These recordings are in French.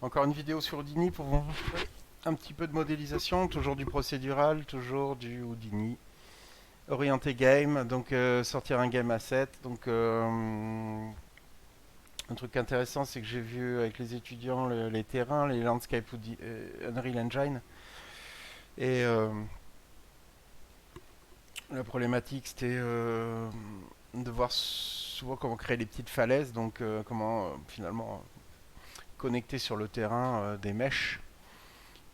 Encore une vidéo sur Houdini pour vous montrer un petit peu de modélisation, toujours du procédural, toujours du Houdini. Orienté game, donc sortir un game asset. Donc un truc intéressant, c'est que j'ai vu avec les étudiants les terrains, les landscapes Unreal Engine. Et la problématique, c'était de voir souvent comment créer les petites falaises, donc comment finalement connecter sur le terrain des mèches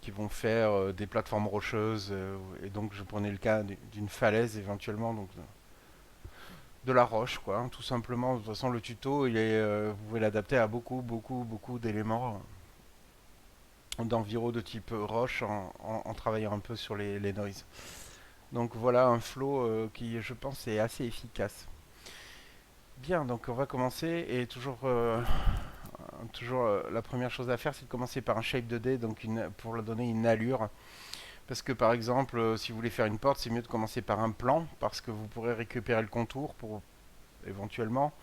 qui vont faire des plateformes rocheuses. Et donc je prenais le cas d'une falaise éventuellement, donc de la roche, quoi, hein, tout simplement. De toute façon, le tuto, vous pouvez l'adapter à beaucoup d'éléments d'enviro de type roche en travaillant un peu sur les noises. Donc voilà un flow qui, je pense, est assez efficace. Bien, donc on va commencer et toujours la première chose à faire, c'est de commencer par un shape 2D, donc pour leur donner une allure. Parce que par exemple, si vous voulez faire une porte, c'est mieux de commencer par un plan, parce que vous pourrez récupérer le contour pour éventuellement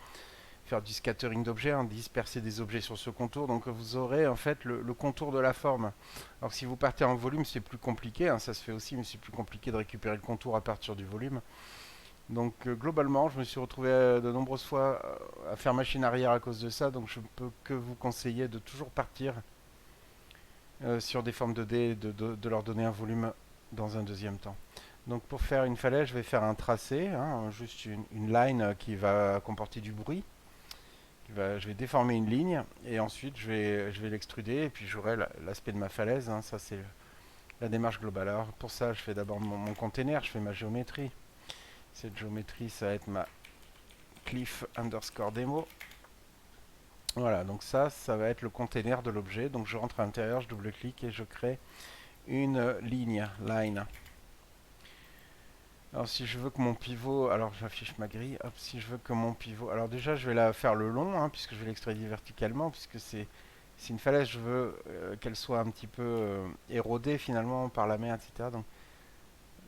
faire du scattering d'objets, hein, disperser des objets sur ce contour. Donc vous aurez en fait le contour de la forme. Alors si vous partez en volume, c'est plus compliqué, hein, ça se fait aussi, mais c'est plus compliqué de récupérer le contour à partir du volume. Donc globalement, je me suis retrouvé de nombreuses fois à faire machine arrière à cause de ça, donc je ne peux que vous conseiller de toujours partir sur des formes 2D et de leur donner un volume dans un deuxième temps. Donc pour faire une falaise, je vais faire un tracé, hein, juste une line qui va comporter du bruit. Je vais déformer une ligne et ensuite je vais l'extruder et puis j'aurai l'aspect de ma falaise, hein. Ça c'est la démarche globale. Alors pour ça, je fais d'abord mon container, je fais ma géométrie. Cette géométrie, ça va être ma cliff underscore demo. Voilà, donc ça va être le container de l'objet. Donc je rentre à l'intérieur, je double-clique et je crée une line. Alors si je veux que mon pivot, alors j'affiche ma grille, hop, si je veux que mon pivot, alors déjà je vais la faire le long, hein, puisque je vais l'extruder verticalement, puisque c'est une falaise, je veux qu'elle soit un petit peu érodée finalement par la mer, etc. Donc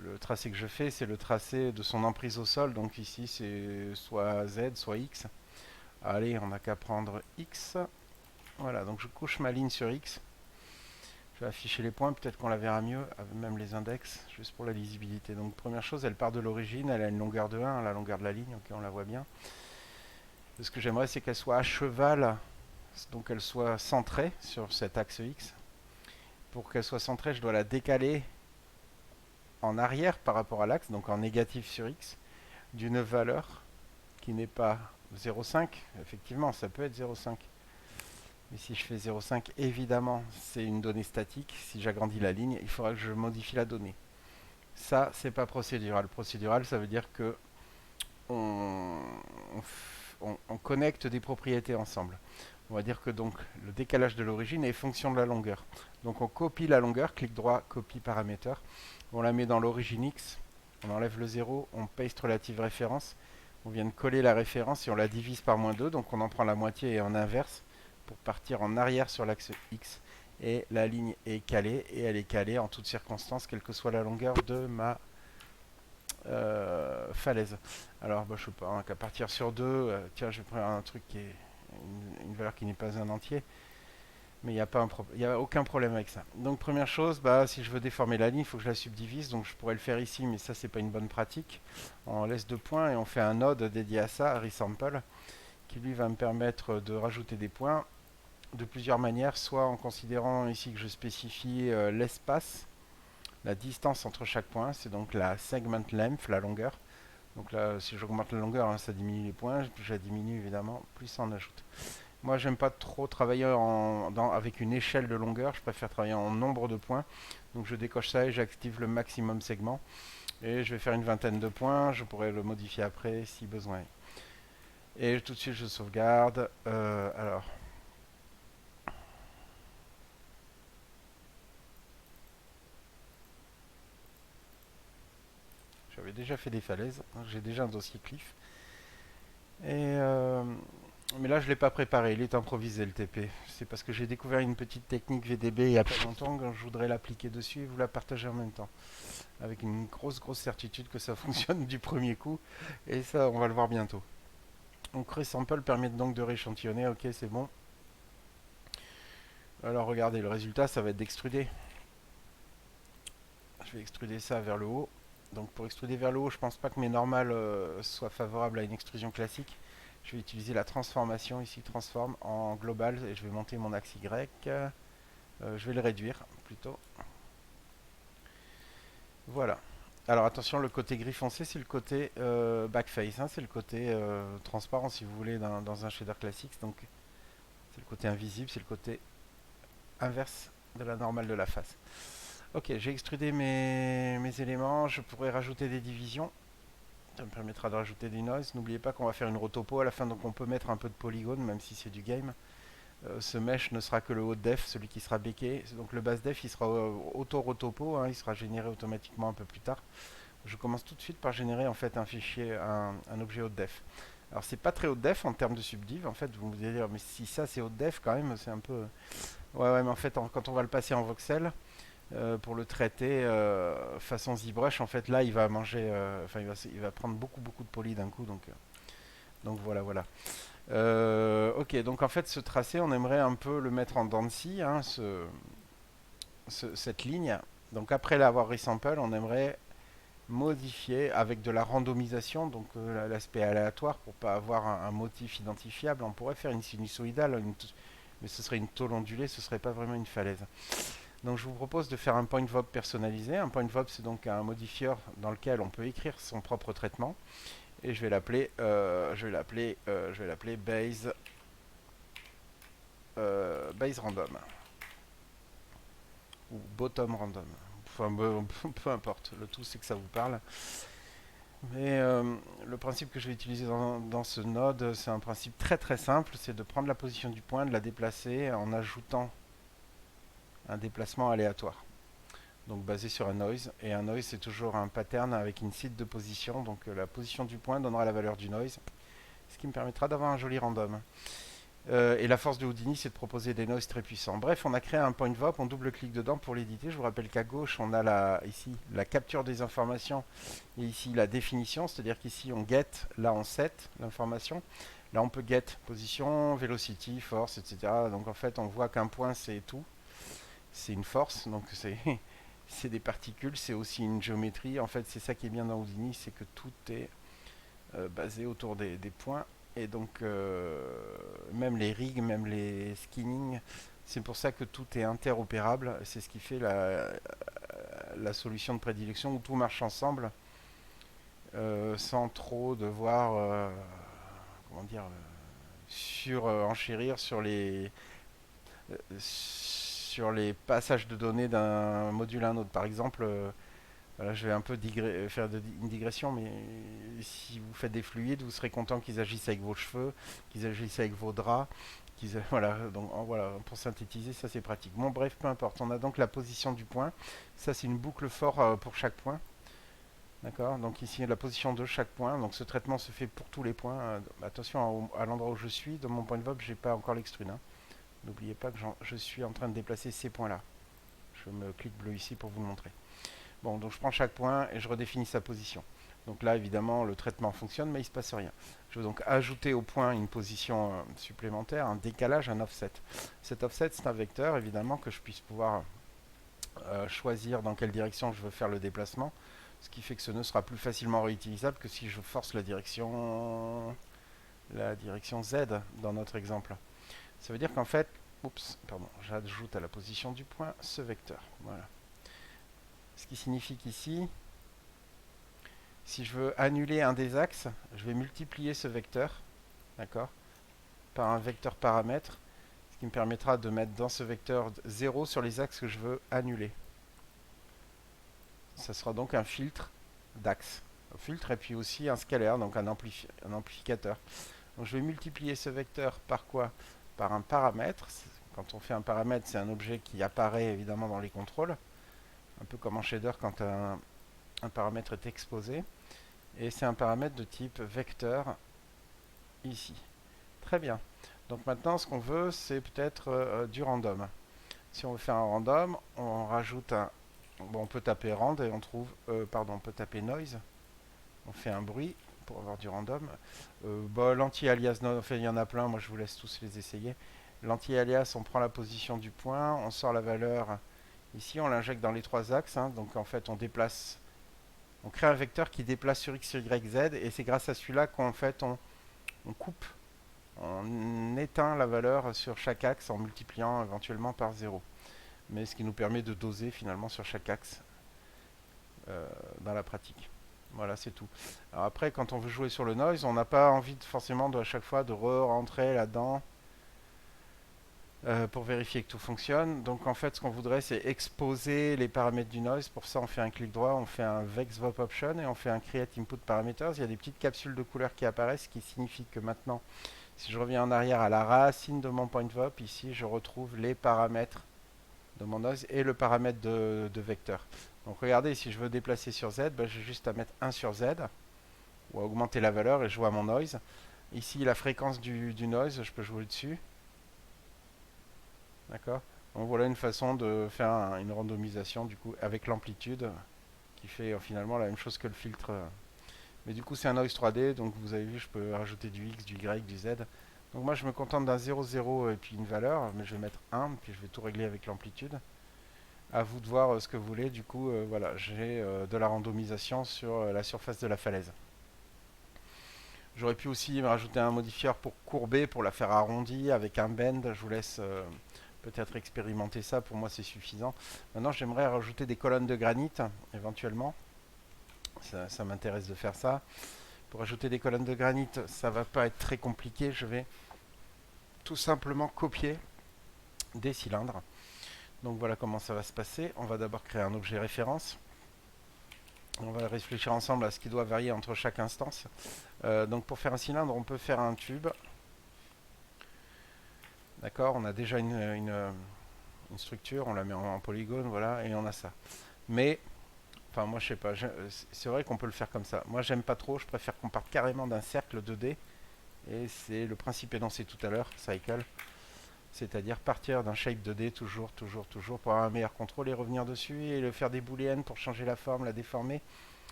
le tracé que je fais, c'est le tracé de son emprise au sol, donc ici c'est soit Z, soit X. Allez, on n'a qu'à prendre X. Voilà, donc je couche ma ligne sur X. Je vais afficher les points, peut-être qu'on la verra mieux, même les index, juste pour la lisibilité. Donc première chose, elle part de l'origine, elle a une longueur de 1, la longueur de la ligne, ok, on la voit bien. Ce que j'aimerais, c'est qu'elle soit à cheval, donc qu'elle soit centrée sur cet axe X. Pour qu'elle soit centrée, je dois la décaler en arrière par rapport à l'axe, donc en négatif sur X, d'une valeur qui n'est pas 0,5. Effectivement, ça peut être 0,5. Mais si je fais 0,5, évidemment, c'est une donnée statique. Si j'agrandis la ligne, il faudra que je modifie la donnée. Ça, c'est pas procédural. Procédural, ça veut dire que on, on connecte des propriétés ensemble. On va dire que donc le décalage de l'origine est fonction de la longueur. Donc on copie la longueur, clic droit, copie paramètre. On la met dans l'origine X, on enlève le 0, on paste relative référence. On vient de coller la référence et on la divise par -2, donc on en prend la moitié et en inverse pour partir en arrière sur l'axe X. Et la ligne est calée, et elle est calée en toutes circonstances, quelle que soit la longueur de ma falaise. Alors, bah, je sais pas, hein, qu'à partir sur 2, tiens, je vais prendre un truc qui est une valeur qui n'est pas un entier, mais il n'y a, y a aucun problème avec ça. Donc, première chose, bah, si je veux déformer la ligne, il faut que je la subdivise, donc je pourrais le faire ici, mais ça, c'est pas une bonne pratique. On laisse 2 points et on fait un node dédié à ça, resample, qui lui va me permettre de rajouter des points de plusieurs manières, soit en considérant ici que je spécifie l'espace, la distance entre chaque point, c'est donc la segment length, la longueur. Donc là, si j'augmente la longueur, hein, ça diminue les points. Plus je la diminue, évidemment, plus ça en ajoute. Moi, j'aime pas trop travailler avec une échelle de longueur. Je préfère travailler en nombre de points. Donc je décoche ça et j'active le maximum segment. Et je vais faire une vingtaine de points. Je pourrais le modifier après si besoin. Et tout de suite, je sauvegarde. Alors, j'avais déjà fait des falaises. J'ai déjà un dossier Cliff. Et mais là, je ne l'ai pas préparé, il est improvisé le TP. C'est parce que j'ai découvert une petite technique VDB il n'y a pas longtemps que je voudrais l'appliquer dessus et vous la partager en même temps. Avec une grosse certitude que ça fonctionne du premier coup. Et ça, on va le voir bientôt. Donc Resample permet donc de rééchantillonner, ok c'est bon. Alors regardez, le résultat, ça va être d'extruder. Je vais extruder ça vers le haut. Donc pour extruder vers le haut, je pense pas que mes normales soient favorables à une extrusion classique. Je vais utiliser la transformation ici, transform en global, et je vais monter mon axe Y. Je vais le réduire plutôt. Voilà. Alors attention, le côté gris foncé, c'est le côté backface, hein, c'est le côté transparent si vous voulez dans un shader classique. Donc c'est le côté invisible, c'est le côté inverse de la normale de la face. Ok, j'ai extrudé mes éléments, je pourrais rajouter des divisions. Ça me permettra de rajouter des noise. N'oubliez pas qu'on va faire une rotopo à la fin, donc on peut mettre un peu de polygone, même si c'est du game. Ce mesh ne sera que le haut def, celui qui sera béqué. Donc le bas def, il sera auto-rotopo, hein, il sera généré automatiquement un peu plus tard. Je commence tout de suite par générer en fait un fichier, un objet haut def. Alors c'est pas très haut def en termes de subdiv, en fait vous allez dire mais si ça c'est haut def quand même c'est un peu... Ouais mais en fait quand on va le passer en voxel, pour le traiter façon ZBrush, en fait là il va manger, enfin il va prendre beaucoup de poly d'un coup, donc voilà. Ok, donc en fait ce tracé on aimerait un peu le mettre en dents de scie, hein, cette ligne. Donc après l'avoir resample, on aimerait modifier avec de la randomisation, donc l'aspect aléatoire pour pas avoir un motif identifiable. On pourrait faire une sinusoïdale, mais ce serait une tôle ondulée, ce serait pas vraiment une falaise. Donc je vous propose de faire un point vob personnalisé. Un point vob c'est donc un modifieur dans lequel on peut écrire son propre traitement. Et je vais l'appeler base base random ou bottom random. Enfin peu importe. Le tout c'est que ça vous parle. Mais le principe que je vais utiliser dans ce node, c'est un principe très simple, c'est de prendre la position du point, de la déplacer en ajoutant un déplacement aléatoire. Donc basé sur un noise, et un noise c'est toujours un pattern avec une seed de position, donc la position du point donnera la valeur du noise, ce qui me permettra d'avoir un joli random. Et la force de Houdini, c'est de proposer des noises très puissants. Bref, on a créé un point VOP, on double-clique dedans pour l'éditer. Je vous rappelle qu'à gauche, on a ici la capture des informations et ici la définition, c'est-à-dire qu'ici on get, là on set l'information. Là on peut get position, velocity, force, etc. Donc en fait, on voit qu'un point c'est tout, c'est une force, donc c'est des particules, c'est aussi une géométrie. En fait, c'est ça qui est bien dans Houdini, c'est que tout est basé autour des points. Et donc, même les rigs, même les skinning, c'est pour ça que tout est interopérable. C'est ce qui fait la solution de prédilection où tout marche ensemble sans trop devoir, comment dire, enchérir sur les passages de données d'un module à un autre. Par exemple, voilà, je vais un peu faire une digression, mais si vous faites des fluides, vous serez content qu'ils agissent avec vos cheveux, qu'ils agissent avec vos draps, voilà, donc voilà, pour synthétiser, ça c'est pratique. Bon, bref, peu importe. On a donc la position du point. Ça, c'est une boucle for pour chaque point. D'accord. Donc ici, la position de chaque point. Donc ce traitement se fait pour tous les points. Attention à l'endroit où je suis. Dans mon point de vob, j'ai pas encore l'extrude, hein. N'oubliez pas que je suis en train de déplacer ces points-là. Je me clique bleu ici pour vous le montrer. Bon, donc je prends chaque point et je redéfinis sa position. Donc là, évidemment, le traitement fonctionne, mais il ne se passe rien. Je veux donc ajouter au point une position supplémentaire, un décalage, un offset. Cet offset, c'est un vecteur, évidemment, que je puisse pouvoir choisir dans quelle direction je veux faire le déplacement, ce qui fait que ce ne sera plus facilement réutilisable que si je force la direction Z dans notre exemple. Ça veut dire qu'en fait, j'ajoute à la position du point ce vecteur. Voilà. Ce qui signifie qu'ici, si je veux annuler un des axes, je vais multiplier ce vecteur, d'accord, par un vecteur paramètre, ce qui me permettra de mettre dans ce vecteur 0 sur les axes que je veux annuler. Ça sera donc un filtre d'axe. Un filtre et puis aussi un scalaire, donc un amplificateur. Donc je vais multiplier ce vecteur par quoi? Par un paramètre. Quand on fait un paramètre, c'est un objet qui apparaît évidemment dans les contrôles. Un peu comme en shader quand un paramètre est exposé. Et c'est un paramètre de type vecteur ici. Très bien. Donc maintenant, ce qu'on veut, c'est peut-être du random. Si on veut faire un random, on rajoute un... Bon, on peut taper rand et on trouve... on peut taper noise. On fait un bruit pour avoir du random. Bon, l'anti-alias, enfin, il y en a plein. Moi, je vous laisse tous les essayer. L'anti-alias, on prend la position du point, on sort la valeur ici, on l'injecte dans les trois axes. Hein, donc en fait, on crée un vecteur qui déplace sur x, y, z, et c'est grâce à celui-là qu'en fait on coupe, on éteint la valeur sur chaque axe en multipliant éventuellement par 0. Mais ce qui nous permet de doser finalement sur chaque axe dans la pratique. Voilà, c'est tout. Alors après, quand on veut jouer sur le noise, on n'a pas envie forcément à chaque fois de re-rentrer là-dedans pour vérifier que tout fonctionne. Donc en fait, ce qu'on voudrait, c'est exposer les paramètres du noise. Pour ça, on fait un clic droit, on fait un VexVop Option et on fait un Create Input Parameters. Il y a des petites capsules de couleurs qui apparaissent, ce qui signifie que maintenant, si je reviens en arrière à la racine de mon PointVop, ici, je retrouve les paramètres de mon noise et le paramètre de vecteur. Donc regardez, si je veux déplacer sur Z, ben, j'ai juste à mettre 1 sur Z ou à augmenter la valeur et je vois mon noise. Ici, la fréquence du noise, je peux jouer dessus. D'accord. Donc voilà une façon de faire une randomisation du coup avec l'amplitude qui fait finalement la même chose que le filtre. Mais du coup c'est un noise 3D, donc vous avez vu je peux rajouter du X, du Y, du Z. Donc moi je me contente d'un 0, 0 et puis une valeur, mais je vais mettre 1, puis je vais tout régler avec l'amplitude. À vous de voir ce que vous voulez, du coup voilà, j'ai de la randomisation sur la surface de la falaise. J'aurais pu aussi rajouter un modifieur pour courber, pour la faire arrondie avec un bend, je vous laisse peut-être expérimenter ça, pour moi c'est suffisant. Maintenant j'aimerais rajouter des colonnes de granit, éventuellement. Ça m'intéresse de faire ça. Pour ajouter des colonnes de granit, ça va pas être très compliqué, je vais tout simplement copier des cylindres. Donc voilà comment ça va se passer. On va d'abord créer un objet référence. On va réfléchir ensemble à ce qui doit varier entre chaque instance. Donc pour faire un cylindre, on peut faire un tube. D'accord, on a déjà une structure, on la met en polygone, voilà, et on a ça. Mais, enfin moi je sais pas, c'est vrai qu'on peut le faire comme ça. Moi j'aime pas trop, je préfère qu'on parte carrément d'un cercle 2D. Et c'est le principe énoncé tout à l'heure, cycle. C'est-à-dire partir d'un shape 2D toujours, toujours, toujours pour avoir un meilleur contrôle et revenir dessus et le faire des booléennes pour changer la forme, la déformer,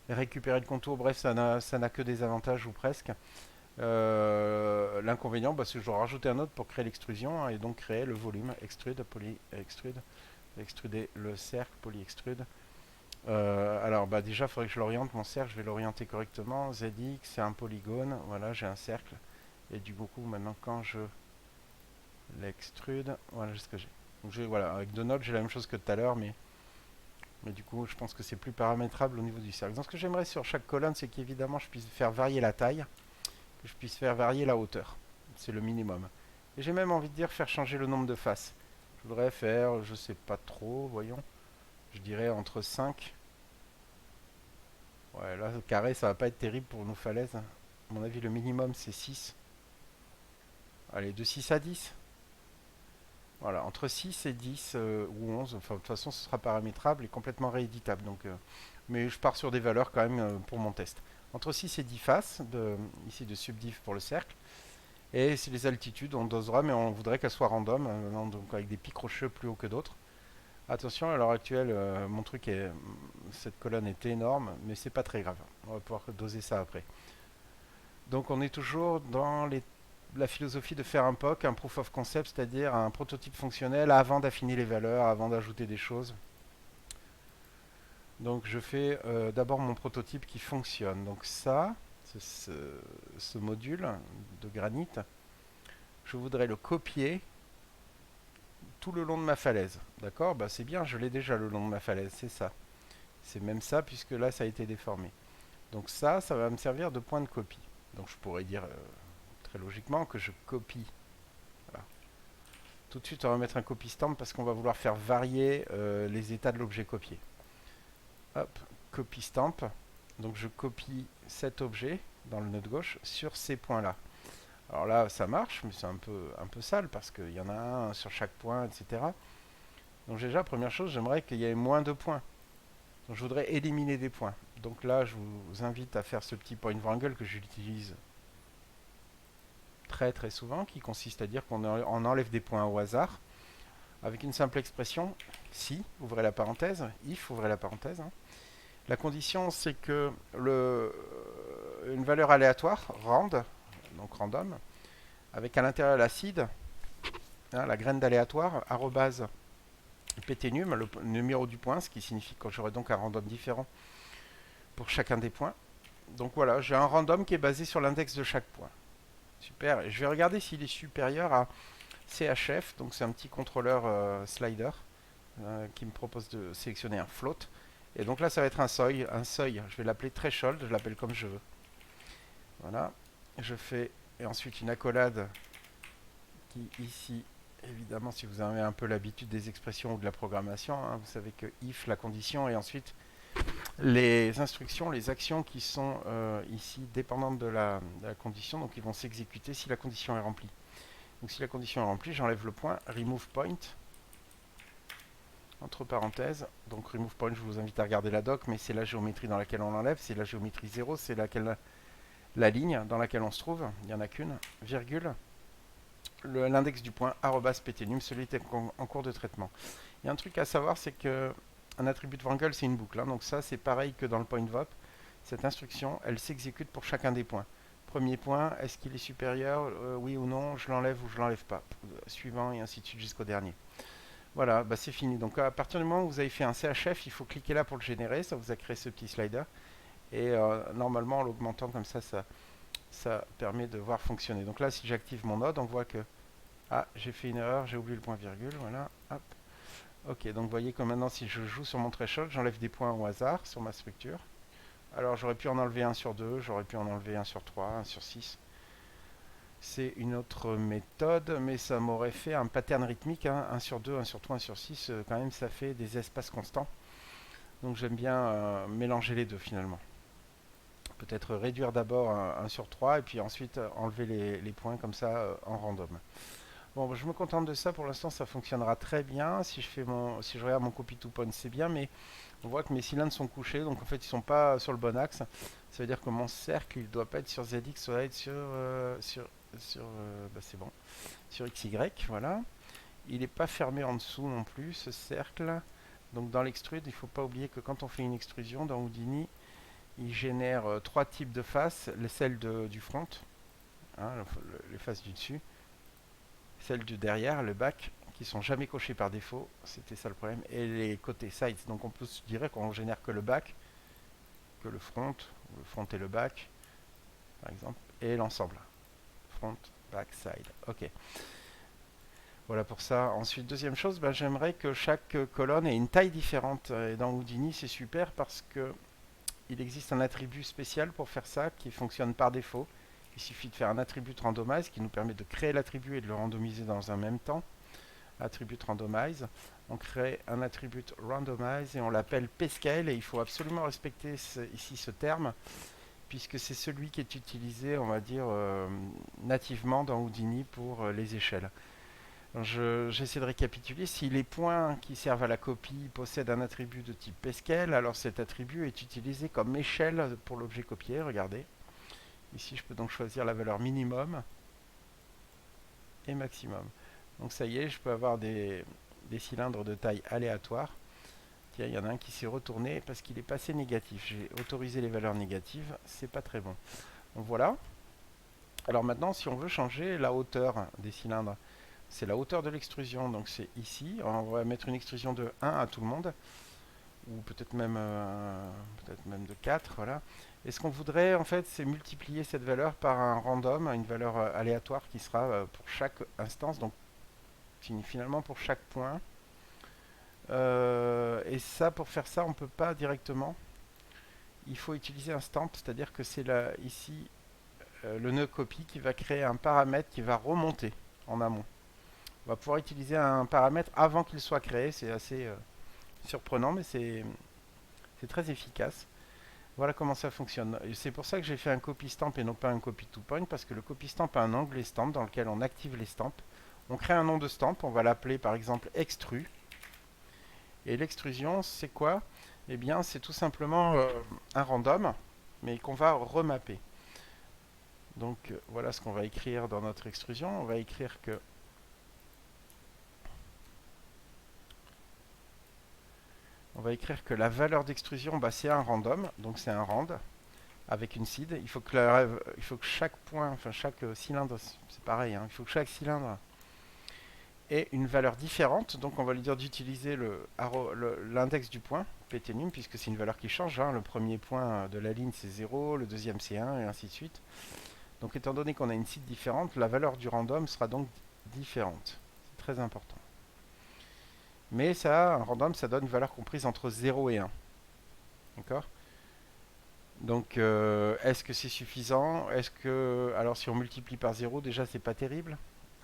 récupérer le contour. Bref, ça n'a que des avantages ou presque. L'inconvénient, bah, c'est que je dois rajouter un autre pour créer l'extrusion hein, et donc créer le volume extrude, poly-extrude, extruder le cercle, poly-extrude. Alors bah, déjà, il faudrait que je l'oriente, mon cercle, je vais l'orienter correctement. ZX, c'est un polygone, voilà, j'ai un cercle. Et du coup, maintenant, quand je l'extrude, voilà ce que j'ai. Donc voilà, avec deux notes, j'ai la même chose que tout à l'heure, mais du coup, je pense que c'est plus paramétrable au niveau du cercle. Donc ce que j'aimerais sur chaque colonne, c'est qu'évidemment, je puisse faire varier la taille, que je puisse faire varier la hauteur. C'est le minimum. Et j'ai même envie de dire faire changer le nombre de faces. Je voudrais faire, je sais pas trop, voyons, je dirais entre 5. Ouais, là, le carré, ça va pas être terrible pour nos falaises. À mon avis, le minimum, c'est 6. Allez, de 6 à 10. Voilà, entre 6 et 10 ou 11, enfin de toute façon ce sera paramétrable et complètement rééditable. Donc, mais je pars sur des valeurs quand même pour mon test. Entre 6 et 10 faces, ici de subdiff pour le cercle. Et si les altitudes, on dosera, mais on voudrait qu'elles soient random, donc avec des pics rocheux plus hauts que d'autres. Attention, à l'heure actuelle, mon truc est, cette colonne est énorme, mais c'est pas très grave. On va pouvoir doser ça après. Donc on est toujours dans la philosophie de faire un POC, un Proof of Concept, c'est-à-dire un prototype fonctionnel avant d'affiner les valeurs, avant d'ajouter des choses. Donc je fais d'abord mon prototype qui fonctionne. Donc ça, ce module de granit, je voudrais le copier tout le long de ma falaise. D'accord, bah, c'est bien, je l'ai déjà le long de ma falaise, c'est ça. C'est même ça puisque là ça a été déformé. Donc ça va me servir de point de copie. Donc je pourrais dire très logiquement que je copie. Voilà. Tout de suite on va mettre un copy stamp parce qu'on va vouloir faire varier les états de l'objet copié. Hop, copy stamp. Donc je copie cet objet dans le node gauche sur ces points-là. Alors là ça marche, mais c'est un peu sale parce qu'il y en a un sur chaque point, etc. Donc déjà, première chose, j'aimerais qu'il y ait moins de points. Donc je voudrais éliminer des points. Donc là, je vous invite à faire ce petit point wrangle que j'utilise très très souvent, qui consiste à dire qu'on enlève des points au hasard, avec une simple expression, si, ouvrez la parenthèse, if, ouvrez la parenthèse. Hein. La condition, c'est que une valeur aléatoire, rand, donc random, avec à l'intérieur l'acide, hein, la graine d'aléatoire, arrobase ptnum, le numéro du point, ce qui signifie que j'aurai donc un random différent pour chacun des points. Donc voilà, j'ai un random qui est basé sur l'index de chaque point. Super, et je vais regarder s'il est supérieur à CHF, donc c'est un petit contrôleur slider qui me propose de sélectionner un float. Et donc là, ça va être un seuil, je vais l'appeler threshold, je l'appelle comme je veux. Voilà, je fais, et ensuite une accolade qui ici, évidemment, si vous avez un peu l'habitude des expressions ou de la programmation, hein, vous savez que if, la condition, et ensuite les instructions, les actions qui sont ici dépendantes de la condition, donc ils vont s'exécuter si la condition est remplie. Donc si la condition est remplie, j'enlève le point, remove point, entre parenthèses. Donc remove point, je vous invite à regarder la doc, mais c'est la géométrie dans laquelle on l'enlève, c'est la géométrie 0, c'est la ligne dans laquelle on se trouve, il n'y en a qu'une, virgule, l'index du point, arrobas ptnum, celui qui est en cours de traitement. Il y a un truc à savoir, c'est que un attribut de Wrangle, c'est une boucle, hein, donc ça c'est pareil que dans le point VOP. Cette instruction, elle s'exécute pour chacun des points. Premier point, est-ce qu'il est supérieur, oui ou non, je l'enlève ou je l'enlève pas. Suivant et ainsi de suite jusqu'au dernier. Voilà, bah c'est fini. Donc à partir du moment où vous avez fait un CHF, il faut cliquer là pour le générer. Ça vous a créé ce petit slider. Et normalement, en l'augmentant comme ça permet de voir fonctionner. Donc là, si j'active mon node, on voit que j'ai fait une erreur, j'ai oublié le point virgule. Voilà, hop. Ok, donc vous voyez que maintenant, si je joue sur mon threshold, j'enlève des points au hasard sur ma structure. Alors j'aurais pu en enlever 1 sur 2, j'aurais pu en enlever 1 sur 3, 1 sur 6. C'est une autre méthode, mais ça m'aurait fait un pattern rythmique, hein, 1 sur 2, 1 sur 3, 1 sur 6, quand même ça fait des espaces constants. Donc j'aime bien mélanger les deux finalement. Peut-être réduire d'abord 1 sur 3 et puis ensuite enlever les points comme ça en random. Bon, je me contente de ça, pour l'instant ça fonctionnera très bien. Si je regarde mon copy to point, c'est bien, mais on voit que mes cylindres sont couchés, donc en fait ils sont pas sur le bon axe. Ça veut dire que mon cercle il doit pas être sur ZX, ça doit être c'est bon, sur XY, voilà. Il n'est pas fermé en dessous non plus, ce cercle. Donc dans l'extrude, il ne faut pas oublier que quand on fait une extrusion dans Houdini, il génère trois types de faces, celle du front, hein, les faces du dessus, celle du derrière, le back, qui sont jamais cochées par défaut, c'était ça le problème, et les côtés sides. Donc on peut se dire qu'on génère que le back, que le front et le back, par exemple, et l'ensemble. Front, back, side. Ok. Voilà pour ça. Ensuite, deuxième chose, j'aimerais que chaque colonne ait une taille différente. Et dans Houdini, c'est super parce que il existe un attribut spécial pour faire ça qui fonctionne par défaut. Il suffit de faire un attribut randomize qui nous permet de créer l'attribut et de le randomiser dans un même temps. Attribut randomize. On crée un attribut randomize et on l'appelle pscale et il faut absolument respecter ici ce terme puisque c'est celui qui est utilisé, on va dire, nativement dans Houdini pour les échelles. J'essaie de récapituler. Si les points qui servent à la copie possèdent un attribut de type pscale, alors cet attribut est utilisé comme échelle pour l'objet copié. Regardez. Ici, je peux donc choisir la valeur minimum et maximum. Donc ça y est, je peux avoir des cylindres de taille aléatoire. Tiens, il y en a un qui s'est retourné parce qu'il est passé négatif. J'ai autorisé les valeurs négatives, c'est pas très bon. Donc voilà. Alors maintenant, si on veut changer la hauteur des cylindres, c'est la hauteur de l'extrusion, donc c'est ici. On va mettre une extrusion de 1 à tout le monde, ou peut-être même de 4, voilà. Et ce qu'on voudrait, en fait, c'est multiplier cette valeur par un random, une valeur aléatoire qui sera pour chaque instance, donc finalement pour chaque point. Et ça, pour faire ça, on ne peut pas directement. Il faut utiliser un stamp, c'est-à-dire que c'est ici le nœud copy qui va créer un paramètre qui va remonter en amont. On va pouvoir utiliser un paramètre avant qu'il soit créé. C'est assez surprenant, mais c'est très efficace. Voilà comment ça fonctionne. C'est pour ça que j'ai fait un copy stamp et non pas un copy to point, parce que le copy stamp a un onglet stamp dans lequel on active les stamps. On crée un nom de stamp, on va l'appeler par exemple extru. Et l'extrusion, c'est quoi? Eh bien, c'est tout simplement un random, mais qu'on va remapper. Donc, voilà ce qu'on va écrire dans notre extrusion. On va écrire que la valeur d'extrusion, c'est un random, donc c'est un rand avec une seed. Il faut que chaque point, enfin chaque cylindre, c'est pareil, hein, il faut que chaque cylindre et une valeur différente. Donc on va lui dire d'utiliser l'index du point, pt_num, puisque c'est une valeur qui change, hein. Le premier point de la ligne c'est 0, le deuxième c'est 1, et ainsi de suite. Donc étant donné qu'on a une cible différente, la valeur du random sera donc différente. C'est très important. Mais ça, un random, ça donne une valeur comprise entre 0 et 1. D'accord? Donc est-ce que c'est suffisant? Est-ce que... Alors si on multiplie par 0, déjà c'est pas terrible,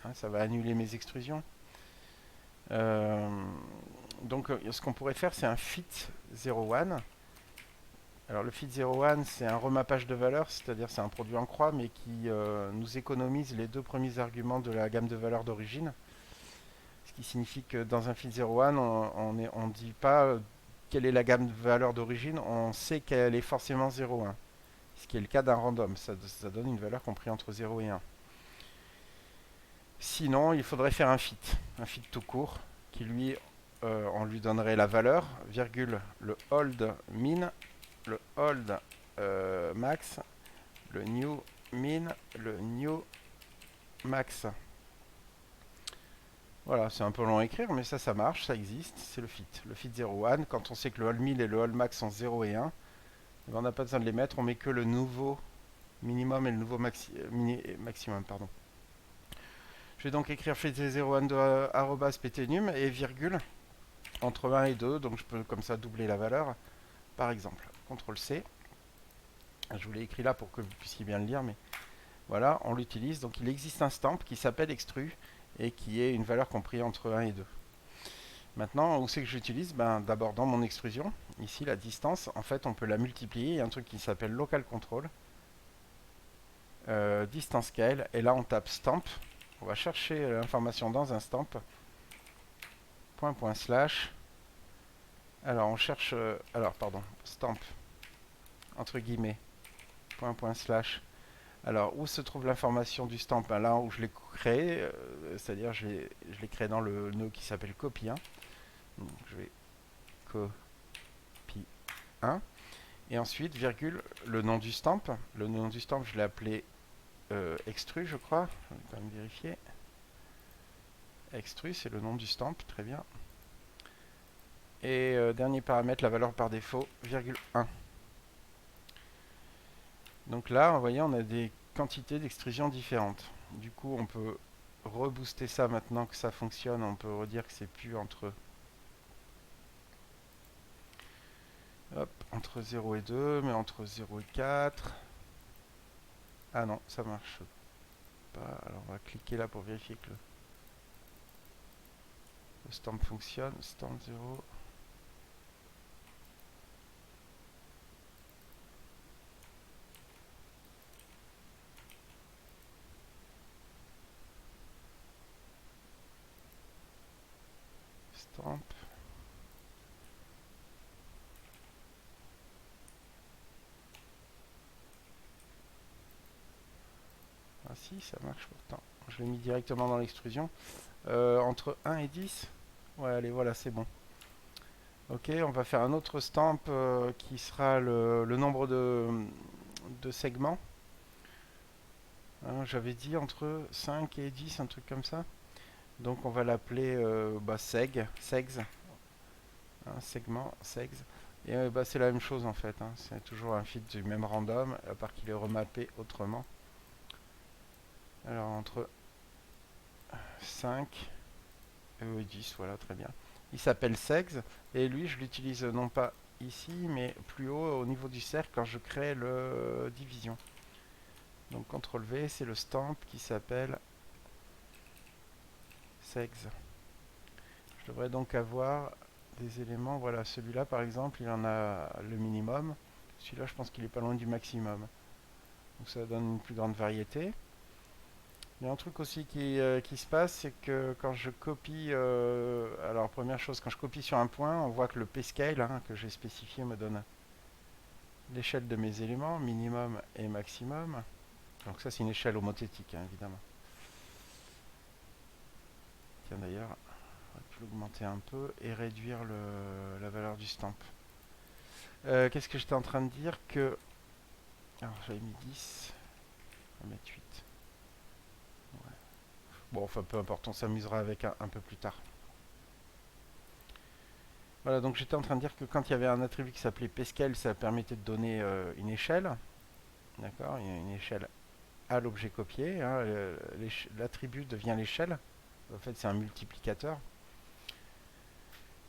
hein, ça va annuler mes extrusions. Euh, donc ce qu'on pourrait faire, c'est un fit 01. Alors le fit 01, c'est un remappage de valeurs, c'est-à-dire c'est un produit en croix, mais qui nous économise les deux premiers arguments de la gamme de valeurs d'origine. Ce qui signifie que dans un fit 01, on ne dit pas quelle est la gamme de valeurs d'origine, on sait qu'elle est forcément 0,1. Ce qui est le cas d'un random, ça donne une valeur comprise entre 0 et 1. Sinon, il faudrait faire un fit tout court, qui lui, on lui donnerait la valeur, virgule, le hold min, le hold max, le new min, le new max. Voilà, c'est un peu long à écrire, mais ça marche, ça existe, c'est le fit. Le fit 01, quand on sait que le hold min et le hold max sont 0 et 1, on n'a pas besoin de les mettre, on met que le nouveau minimum et le nouveau maximum. Pardon. Je vais donc écrire fit 01 de @pt_num et virgule entre 1 et 2, donc je peux comme ça doubler la valeur, par exemple. CTRL C. Je vous l'ai écrit là pour que vous puissiez bien le lire, mais voilà, on l'utilise. Donc il existe un stamp qui s'appelle extru et qui est une valeur comprise entre 1 et 2. Maintenant, où c'est que j'utilise? D'abord dans mon extrusion, ici la distance, en fait on peut la multiplier, il y a un truc qui s'appelle local control, distance scale, et là on tape stamp, on va chercher l'information dans un stamp, point slash, alors on cherche, stamp, entre guillemets, point slash. Alors, où se trouve l'information du stamp? Là où je l'ai créé, c'est-à-dire je l'ai créé dans le nœud qui s'appelle copy 1. Donc, je vais copy 1. Et ensuite, virgule, le nom du stamp. Le nom du stamp, je l'ai appelé extru, je crois. Je vais quand même vérifier. Extru, c'est le nom du stamp, très bien. Et dernier paramètre, la valeur par défaut, virgule 1. Donc là, vous voyez, on a des quantités d'extrusion différentes. Du coup, on peut rebooster ça maintenant que ça fonctionne. On peut redire que c'est plus entre 0 et 2, mais entre 0 et 4. Ah non, ça marche pas. Alors on va cliquer là pour vérifier que le stamp fonctionne. Stamp 0. Stamp. Ah si, ça marche pourtant. Je l'ai mis directement dans l'extrusion. Entre 1 et 10. Ouais, allez, voilà, c'est bon. Ok, on va faire un autre stamp qui sera le nombre de segments. Hein, j'avais dit entre 5 et 10, un truc comme ça. Donc on va l'appeler segs. Hein, segment, segs. Et c'est la même chose en fait. Hein. C'est toujours un fit du même random, à part qu'il est remappé autrement. Alors entre 5 et 10, voilà, très bien. Il s'appelle segs, et lui je l'utilise non pas ici, mais plus haut au niveau du cercle quand je crée le division. Donc CTRL V, c'est le stamp qui s'appelle segs. Je devrais donc avoir des éléments, voilà, celui-là par exemple, il en a le minimum. Celui-là, je pense qu'il est pas loin du maximum. Donc ça donne une plus grande variété. Il y a un truc aussi qui se passe, c'est que quand je copie, alors première chose, quand je copie sur un point, on voit que le pscale que j'ai spécifié me donne l'échelle de mes éléments, minimum et maximum. Donc ça c'est une échelle homothétique, hein, évidemment. Tiens d'ailleurs, on va l'augmenter un peu et réduire la valeur du stamp. Qu'est-ce que j'étais en train de dire que... Alors j'avais mis 10, on va mettre 8. Ouais. Bon, enfin peu importe, on s'amusera avec un peu plus tard. Voilà, donc j'étais en train de dire que quand il y avait un attribut qui s'appelait PScale, ça permettait de donner une échelle. D'accord, il y a une échelle à l'objet copié, hein, l'attribut devient l'échelle. En fait, c'est un multiplicateur.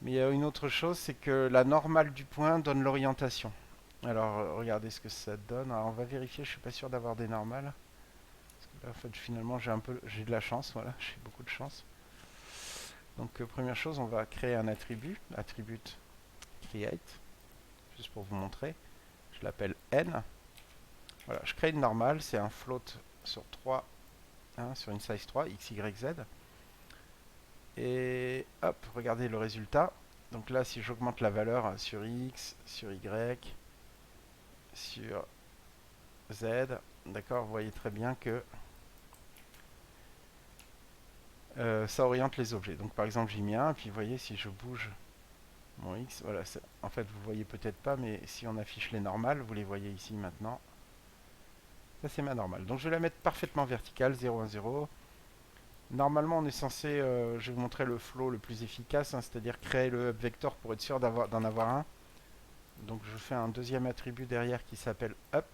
Mais il y a une autre chose, c'est que la normale du point donne l'orientation. Alors, regardez ce que ça donne. Alors, on va vérifier, je suis pas sûr d'avoir des normales. Parce que là, en fait, finalement, j'ai de la chance, voilà, j'ai beaucoup de chance. Donc, première chose, on va créer un attribut create, juste pour vous montrer. Je l'appelle n. Voilà, je crée une normale, c'est un float sur 3, hein, sur une size 3, x, y, z. Et hop, regardez le résultat. Donc là, si j'augmente la valeur sur x, sur y, sur z, d'accord, vous voyez très bien que ça oriente les objets. Donc par exemple, j'y mets un, puis vous voyez, si je bouge mon x, voilà, en fait, vous voyez peut-être pas, mais si on affiche les normales, vous les voyez ici maintenant. Ça, c'est ma normale. Donc je vais la mettre parfaitement verticale, 0, 1, 0. Normalement, on est censé, je vais vous montrer le flow le plus efficace, hein, c'est-à-dire créer le up vector pour être sûr d'en avoir un. Donc je fais un deuxième attribut derrière qui s'appelle up.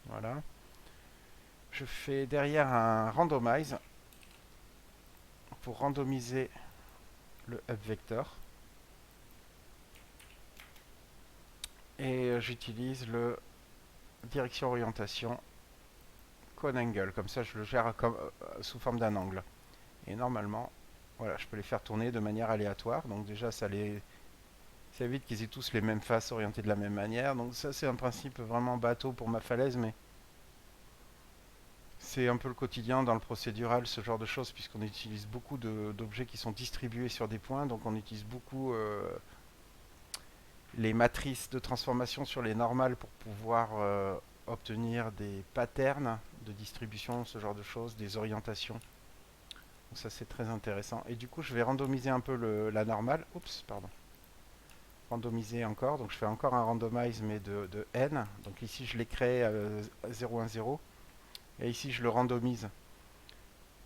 Voilà. Je fais derrière un randomize pour randomiser le up vector. Et j'utilise le direction orientation cone angle. Comme ça, je le gère comme, sous forme d'un angle. Et normalement, voilà, je peux les faire tourner de manière aléatoire. Donc déjà, ça évite qu'ils aient tous les mêmes faces orientées de la même manière. Donc ça, c'est un principe vraiment bateau pour ma falaise, mais c'est un peu le quotidien dans le procédural, ce genre de choses, puisqu'on utilise beaucoup d'objets qui sont distribués sur des points. Donc on utilise beaucoup les matrices de transformation sur les normales pour pouvoir obtenir des patterns de distribution, ce genre de choses, des orientations. Donc ça c'est très intéressant. Et du coup je vais randomiser un peu la normale. Oups, pardon. Randomiser encore. Donc je fais encore un randomize mais de n. Donc ici je l'ai créé à 0, 1, 0. Et ici je le randomise.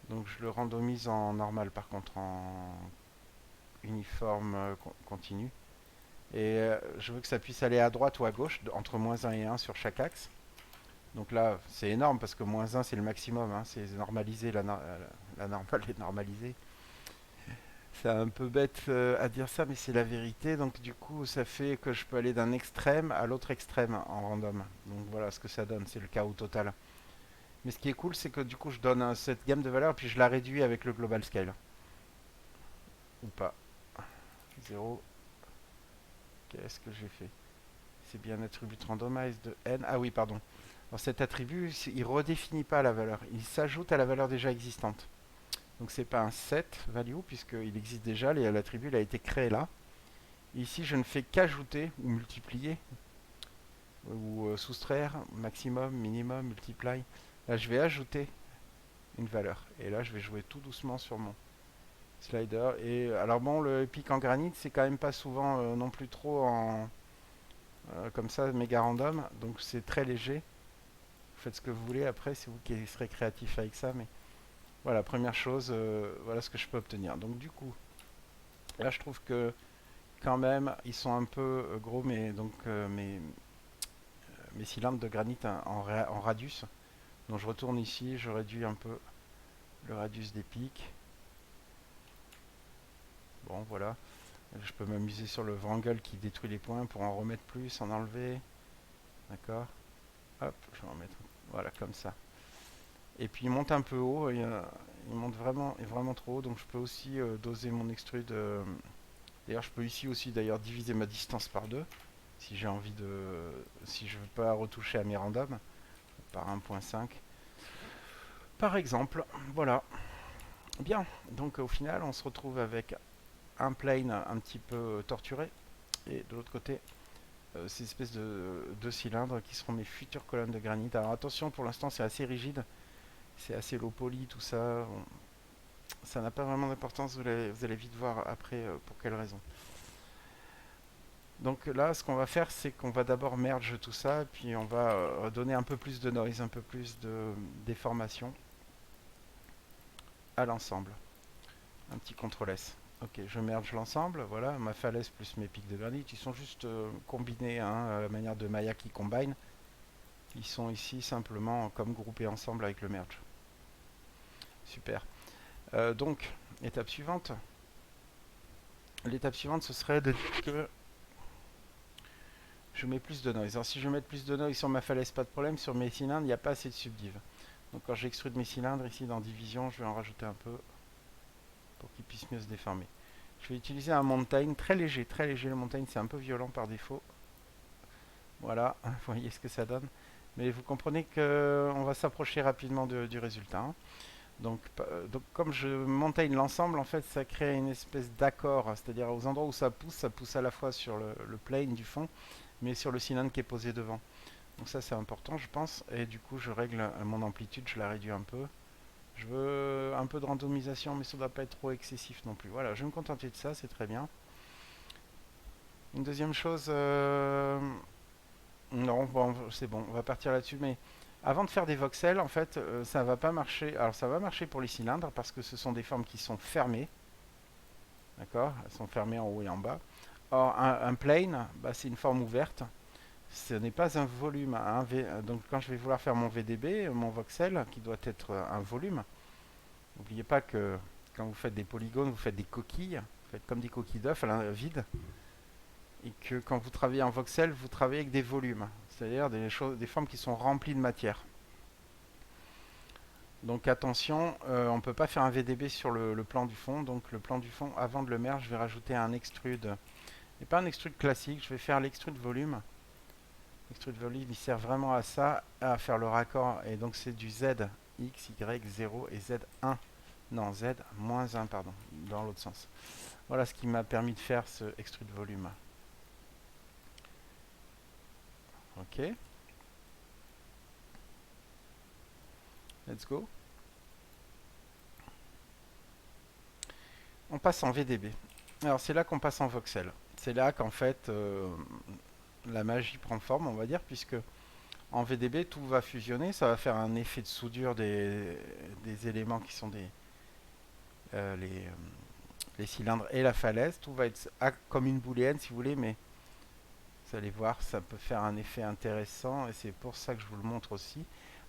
Donc je le randomise en normal par contre, en uniforme continu. Et je veux que ça puisse aller à droite ou à gauche, entre moins 1 et 1 sur chaque axe. Donc là, c'est énorme parce que moins 1 c'est le maximum, hein, c'est normalisé, la normale est normalisée. C'est un peu bête à dire ça, mais c'est la vérité. Donc du coup, ça fait que je peux aller d'un extrême à l'autre extrême en random. Donc voilà ce que ça donne, c'est le chaos total. Mais ce qui est cool, c'est que du coup, je donne cette gamme de valeurs, puis je la réduis avec le global scale. Ou pas. 0. Qu'est-ce que j'ai fait? C'est bien attribut randomize de n. Ah oui, pardon. Alors cet attribut, il ne redéfinit pas la valeur. Il s'ajoute à la valeur déjà existante. Donc c'est pas un set value, puisqu'il existe déjà, l'attribut a été créé là. Ici, je ne fais qu'ajouter ou multiplier, ou soustraire, maximum, minimum, multiply. Là, je vais ajouter une valeur. Et là, je vais jouer tout doucement sur mon slider. Et alors bon, le Epic en granit, c'est quand même pas souvent non plus trop en comme ça, méga random. Donc c'est très léger. Vous faites ce que vous voulez après, c'est vous qui serez créatif avec ça. Mais voilà, première chose, voilà ce que je peux obtenir. Donc du coup, là je trouve que quand même, ils sont un peu gros, mais donc mes cylindres de granit en radius. Donc je retourne ici, je réduis un peu le radius des pics. Bon, voilà. Je peux m'amuser sur le wrangle qui détruit les points pour en remettre plus, en enlever. D'accord. Hop, je vais en mettre. Voilà, comme ça. Et puis il monte un peu haut, il monte vraiment trop haut, donc je peux aussi doser mon extrude. D'ailleurs, je peux ici aussi d'ailleurs diviser ma distance par 2 si j'ai envie si je veux pas retoucher à mes randoms par 1.5 par exemple. Voilà. Bien. Donc au final, on se retrouve avec un plane un petit peu torturé et de l'autre côté ces espèces de deux cylindres qui seront mes futures colonnes de granit. Alors attention, pour l'instant c'est assez rigide, c'est assez low poly tout ça. Ça n'a pas vraiment d'importance, vous allez vite voir après pour quelle raison. Donc là, ce qu'on va faire, c'est qu'on va d'abord merge tout ça, puis on va donner un peu plus de noise, un peu plus de déformation à l'ensemble. Un petit CTRL S. Ok, je merge l'ensemble, voilà, ma falaise plus mes pics de granit, ils sont juste combinés hein, à la manière de Maya qui combine. Ils sont ici simplement comme groupés ensemble avec le merge. Super. Donc, étape suivante. L'étape suivante, ce serait de dire que je mets plus de noise. Alors si je mets plus de noise sur ma falaise, pas de problème. Sur mes cylindres, il n'y a pas assez de subdiv. Donc quand j'extrude mes cylindres, ici dans division, je vais en rajouter un peu pour qu'ils puissent mieux se déformer. Je vais utiliser un mountain très léger, très léger. Le mountain, c'est un peu violent par défaut. Voilà, vous voyez ce que ça donne. Mais vous comprenez qu'on va s'approcher rapidement du résultat. Hein. Donc comme je montagne l'ensemble, en fait, ça crée une espèce d'accord. C'est-à-dire aux endroits où ça pousse à la fois sur le plane du fond, mais sur le cylindre qui est posé devant. Donc ça, c'est important, je pense. Et du coup, je règle mon amplitude, je la réduis un peu. Je veux un peu de randomisation, mais ça ne doit pas être trop excessif non plus. Voilà, je vais me contenter de ça, c'est très bien. Une deuxième chose, non, bon, c'est bon, on va partir là-dessus. Mais avant de faire des voxels, en fait, ça va pas marcher. Alors, ça va marcher pour les cylindres parce que ce sont des formes qui sont fermées. D'accord? Elles sont fermées en haut et en bas. Or, un plane, bah, c'est une forme ouverte. Ce n'est pas un volume. Donc, quand je vais vouloir faire mon VDB, mon voxel, qui doit être un volume, n'oubliez pas que quand vous faites des polygones, vous faites des coquilles. Vous faites comme des coquilles d'œufs vides. Et que quand vous travaillez en voxel, vous travaillez avec des volumes. C'est-à-dire des formes qui sont remplies de matière. Donc attention, on ne peut pas faire un VDB sur le plan du fond. Donc le plan du fond, avant de le merge, je vais rajouter un extrude. Et pas un extrude classique, je vais faire l'extrude volume. L'extrude volume, il sert vraiment à ça, à faire le raccord. Et donc c'est du Z, X, Y, 0 et Z1. Non, Z-1, pardon, dans l'autre sens. Voilà ce qui m'a permis de faire ce extrude volume. Ok, let's go. On passe en VDB. Alors c'est là qu'on passe en voxel. C'est là qu'en fait la magie prend forme, on va dire, puisque en VDB tout va fusionner, ça va faire un effet de soudure des éléments qui sont euh, les, euh, les cylindres et la falaise. Tout va être comme une booléenne si vous voulez, mais vous allez voir, ça peut faire un effet intéressant et c'est pour ça que je vous le montre aussi.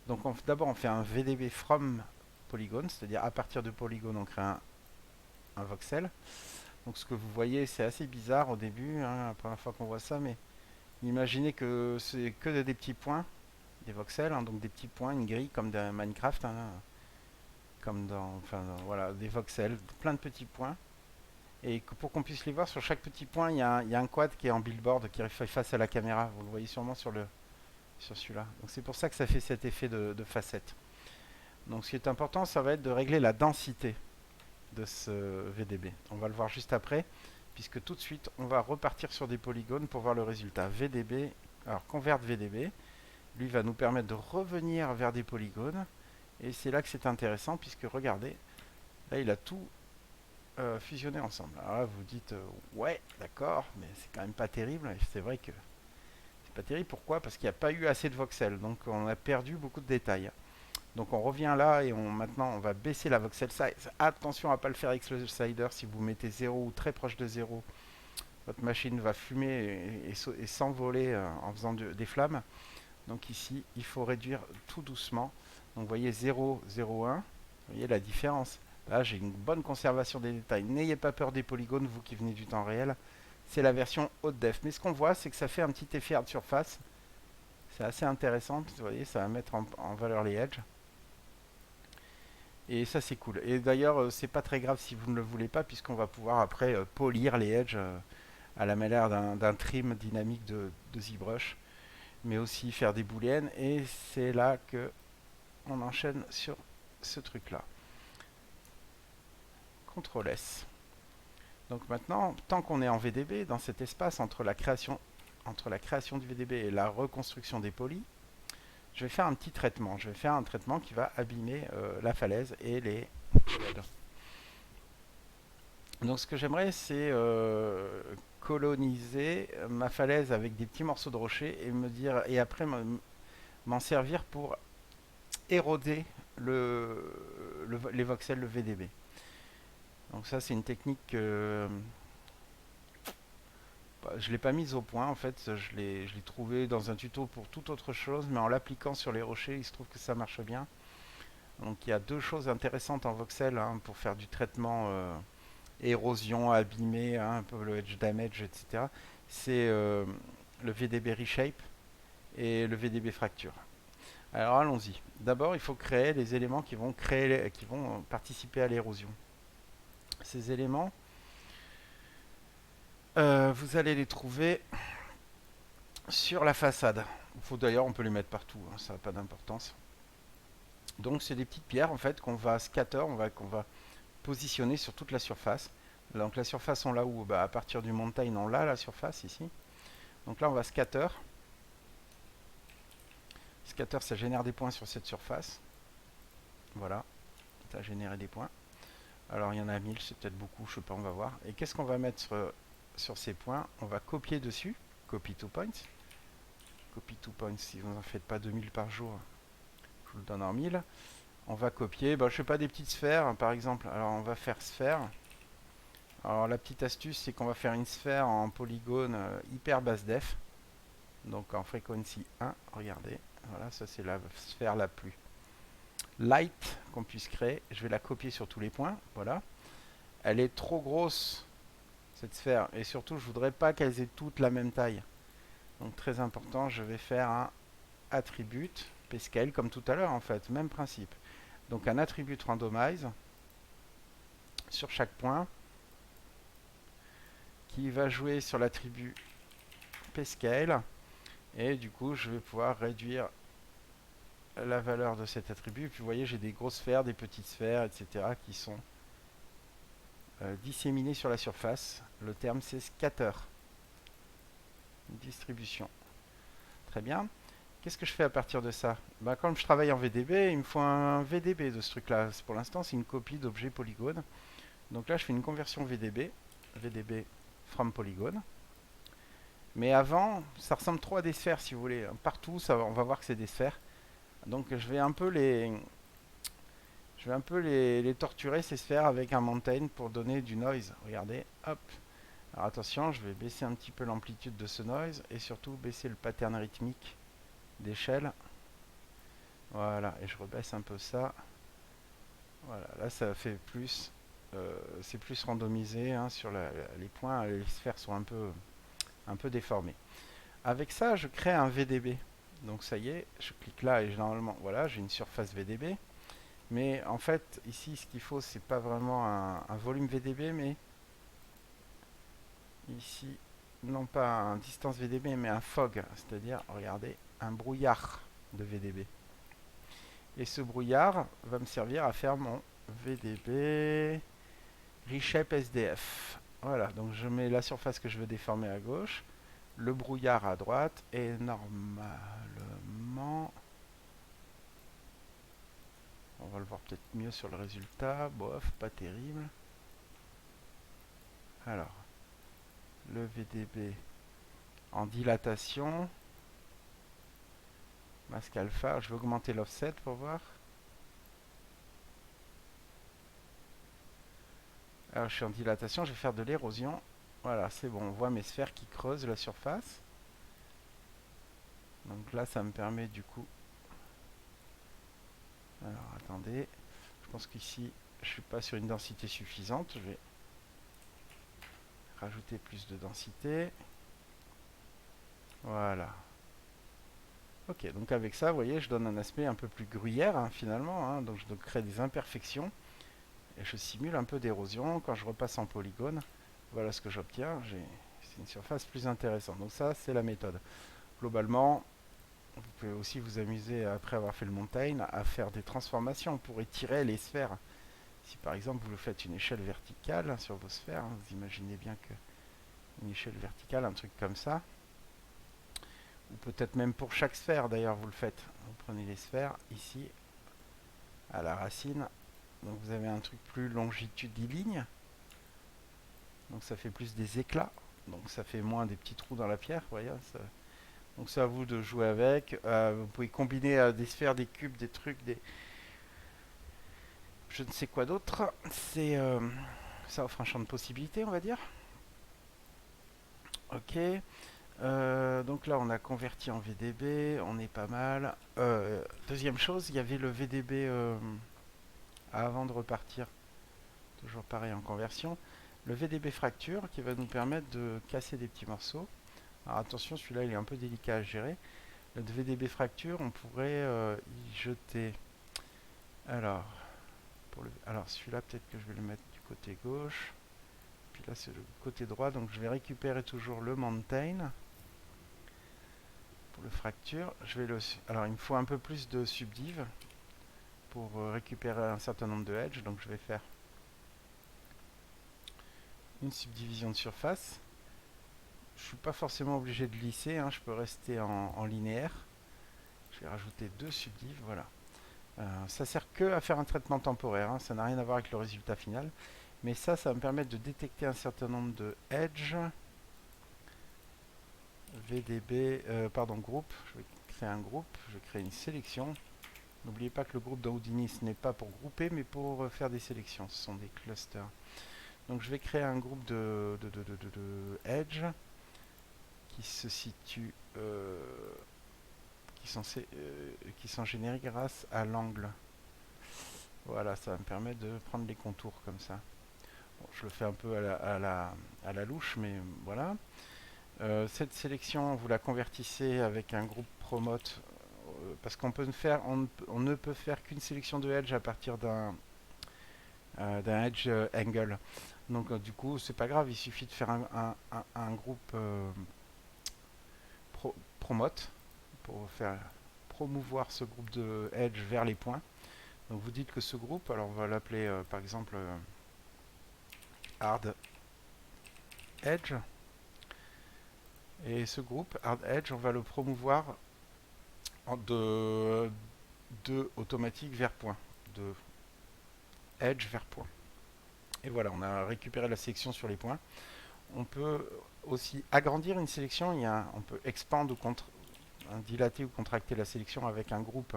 Donc d'abord on fait un VDB from polygone, c'est-à-dire à partir de polygone on crée un voxel. Donc ce que vous voyez, c'est assez bizarre au début, hein, la première fois qu'on voit ça, mais imaginez que c'est que des petits points, des voxels, hein, donc des petits points, une grille comme dans Minecraft, hein, comme voilà, des voxels, plein de petits points. Et pour qu'on puisse les voir, sur chaque petit point, il y a un quad qui est en billboard, qui fait face à la caméra. Vous le voyez sûrement sur celui-là. Donc c'est pour ça que ça fait cet effet de facette. Donc ce qui est important, ça va être de régler la densité de ce VDB. On va le voir juste après, puisque tout de suite, on va repartir sur des polygones pour voir le résultat. VDB, alors convert VDB, lui va nous permettre de revenir vers des polygones. Et c'est là que c'est intéressant, puisque regardez, là il a tout fusionné ensemble. Alors là, vous dites, ouais, d'accord, mais c'est quand même pas terrible. Et c'est vrai que c'est pas terrible. Pourquoi? Parce qu'il n'y a pas eu assez de voxels, donc on a perdu beaucoup de détails. Donc on revient là et maintenant on va baisser la voxel size. Attention à ne pas le faire avec le slider. Si vous mettez 0 ou très proche de 0, votre machine va fumer et s'envoler en faisant des flammes. Donc ici, il faut réduire tout doucement. Donc vous voyez 0, 0, 1. Vous voyez la différence. Là, j'ai une bonne conservation des détails. N'ayez pas peur des polygones, vous qui venez du temps réel. C'est la version haute def. Mais ce qu'on voit, c'est que ça fait un petit effet hard surface. C'est assez intéressant. Vous voyez, ça va mettre en valeur les edges. Et ça c'est cool. Et d'ailleurs c'est pas très grave si vous ne le voulez pas puisqu'on va pouvoir après polir les edges à la manière d'un trim dynamique de ZBrush. Mais aussi faire des booléennes et c'est là que on enchaîne sur ce truc là. CTRL S. Donc maintenant, tant qu'on est en VDB, dans cet espace entre la création du VDB et la reconstruction des polys, je vais faire un petit traitement. Je vais faire un traitement qui va abîmer la falaise et les collègues. Donc ce que j'aimerais, c'est coloniser ma falaise avec des petits morceaux de rocher et me dire et après m'en servir pour éroder les voxels, le VDB. Donc ça c'est une technique que je l'ai pas mise au point en fait, je l'ai trouvé dans un tuto pour toute autre chose, mais en l'appliquant sur les rochers, il se trouve que ça marche bien. Donc il y a deux choses intéressantes en voxel hein, pour faire du traitement érosion, abîmé, hein, un peu le edge damage, etc. C'est le VDB reshape et le VDB fracture. Alors allons-y. D'abord, il faut créer les éléments qui vont participer à l'érosion. Ces éléments, vous allez les trouver sur la façade. D'ailleurs, on peut les mettre partout, hein, ça n'a pas d'importance. Donc, c'est des petites pierres en fait qu'on va scatter, qu'on va positionner sur toute la surface. Donc, la surface, on l'a où à partir du mountain, on l'a la surface ici. Donc là, on va scatter. Scatter, ça génère des points sur cette surface. Voilà, ça a généré des points. Alors il y en a 1000, c'est peut-être beaucoup, je sais pas, on va voir. Et qu'est-ce qu'on va mettre sur ces points? On va copier dessus, copy to points. Copy to points, si vous n'en faites pas 2000 par jour, je vous le donne en 1000. On va copier, je sais pas, des petites sphères par exemple. Alors on va faire sphère. Alors la petite astuce, c'est qu'on va faire une sphère en polygone hyper basse def. Donc en frequency 1, regardez. Voilà, ça c'est la sphère la plus light qu'on puisse créer. Je vais la copier sur tous les points. Voilà. Elle est trop grosse, cette sphère. Et surtout, je voudrais pas qu'elles aient toutes la même taille. Donc très important, je vais faire un attribute pscale comme tout à l'heure en fait. Même principe. Donc un attribute randomize sur chaque point qui va jouer sur l'attribut pscale. Et du coup, je vais pouvoir réduire la valeur de cet attribut. Puis vous voyez, j'ai des grosses sphères, des petites sphères, etc. qui sont disséminées sur la surface. Le terme c'est scatter. Distribution. Très bien. Qu'est-ce que je fais à partir de ça? Comme je travaille en VDB, il me faut un VDB de ce truc-là. Pour l'instant, c'est une copie d'objet polygone. Donc là, je fais une conversion VDB. VDB from polygone. Mais avant, ça ressemble trop à des sphères, si vous voulez. Partout, on va voir que c'est des sphères. Donc je vais un peu les torturer, ces sphères, avec un mountain pour donner du noise. Regardez, hop. Alors attention, je vais baisser un petit peu l'amplitude de ce noise et surtout baisser le pattern rythmique d'échelle. Voilà, et je rebaisse un peu ça. Voilà, là ça fait plus, c'est plus randomisé hein, sur les points, les sphères sont un peu déformées. Avec ça, je crée un VDB. Donc ça y est, je clique là et normalement, voilà, j'ai une surface VDB. Mais en fait, ici, ce qu'il faut, c'est pas vraiment un volume VDB, mais ici, non pas un distance VDB, mais un fog, c'est-à-dire, regardez, un brouillard de VDB. Et ce brouillard va me servir à faire mon VDB reshape SDF. Voilà, donc je mets la surface que je veux déformer à gauche, le brouillard à droite, et normalement, on va le voir peut-être mieux sur le résultat. Bof, pas terrible. Alors, le VDB en dilatation. Masque alpha. Je vais augmenter l'offset pour voir. Alors, je suis en dilatation. Je vais faire de l'érosion. Voilà, c'est bon. On voit mes sphères qui creusent la surface. Donc là, ça me permet du coup... Alors, attendez. Je pense qu'ici, je suis pas sur une densité suffisante. Je vais rajouter plus de densité. Voilà. Ok, donc avec ça, vous voyez, je donne un aspect un peu plus gruyère hein, finalement. Hein, donc je crée des imperfections et je simule un peu d'érosion. Quand je repasse en polygone, voilà ce que j'obtiens. C'est une surface plus intéressante. Donc ça, c'est la méthode. Globalement, vous pouvez aussi vous amuser, après avoir fait le mountain, à faire des transformations pour étirer les sphères. Si par exemple vous faites une échelle verticale sur vos sphères, hein, vous imaginez bien que une échelle verticale, un truc comme ça, ou peut-être même pour chaque sphère d'ailleurs vous le faites. Vous prenez les sphères ici à la racine, donc vous avez un truc plus longitudinaligne, donc ça fait plus des éclats Donc ça fait moins des petits trous dans la pierre, vous voyez. Donc c'est à vous de jouer avec. Vous pouvez combiner des sphères, des cubes, des trucs, des je ne sais quoi d'autre. Ça offre un champ de possibilités, on va dire. Ok. Donc là, on a converti en VDB, on est pas mal. Deuxième chose, il y avait le VDB avant de repartir. Toujours pareil en conversion. Le VDB fracture qui va nous permettre de casser des petits morceaux. Alors attention, celui-là, il est un peu délicat à gérer. Le VDB fracture, on pourrait y jeter. Alors, alors celui-là, peut-être que je vais le mettre du côté gauche. Puis là, c'est le côté droit, donc je vais récupérer toujours le mountain. Pour le fracture, alors il me faut un peu plus de subdiv pour récupérer un certain nombre de edge, donc je vais faire une subdivision de surface. Je suis pas forcément obligé de lisser, hein, je peux rester en linéaire. Je vais rajouter deux subdiv, voilà. Ça sert que à faire un traitement temporaire, hein, ça n'a rien à voir avec le résultat final. Mais ça va me permettre de détecter un certain nombre de edge. VDB, pardon, groupe. Je vais créer un groupe, je vais créer une sélection. N'oubliez pas que le groupe dans Houdini, ce n'est pas pour grouper, mais pour faire des sélections. Ce sont des clusters. Donc je vais créer un groupe de edge qui se situe, qui sont générés grâce à l'angle. Voilà, ça va me permettre de prendre les contours comme ça. Bon, je le fais un peu à la louche, mais voilà. Cette sélection, vous la convertissez avec un groupe promote, parce qu'on peut faire, on ne peut faire qu'une sélection de edge à partir d'un edge angle. Donc du coup, c'est pas grave, il suffit de faire un groupe promote pour faire promouvoir ce groupe de edge vers les points. Donc vous dites que ce groupe, alors on va l'appeler par exemple hard edge. Et ce groupe hard edge, on va le promouvoir de automatique vers point, de edge vers point. Et voilà, on a récupéré la sélection sur les points. On peut aussi agrandir une sélection. On peut expand ou dilater ou contracter la sélection avec un groupe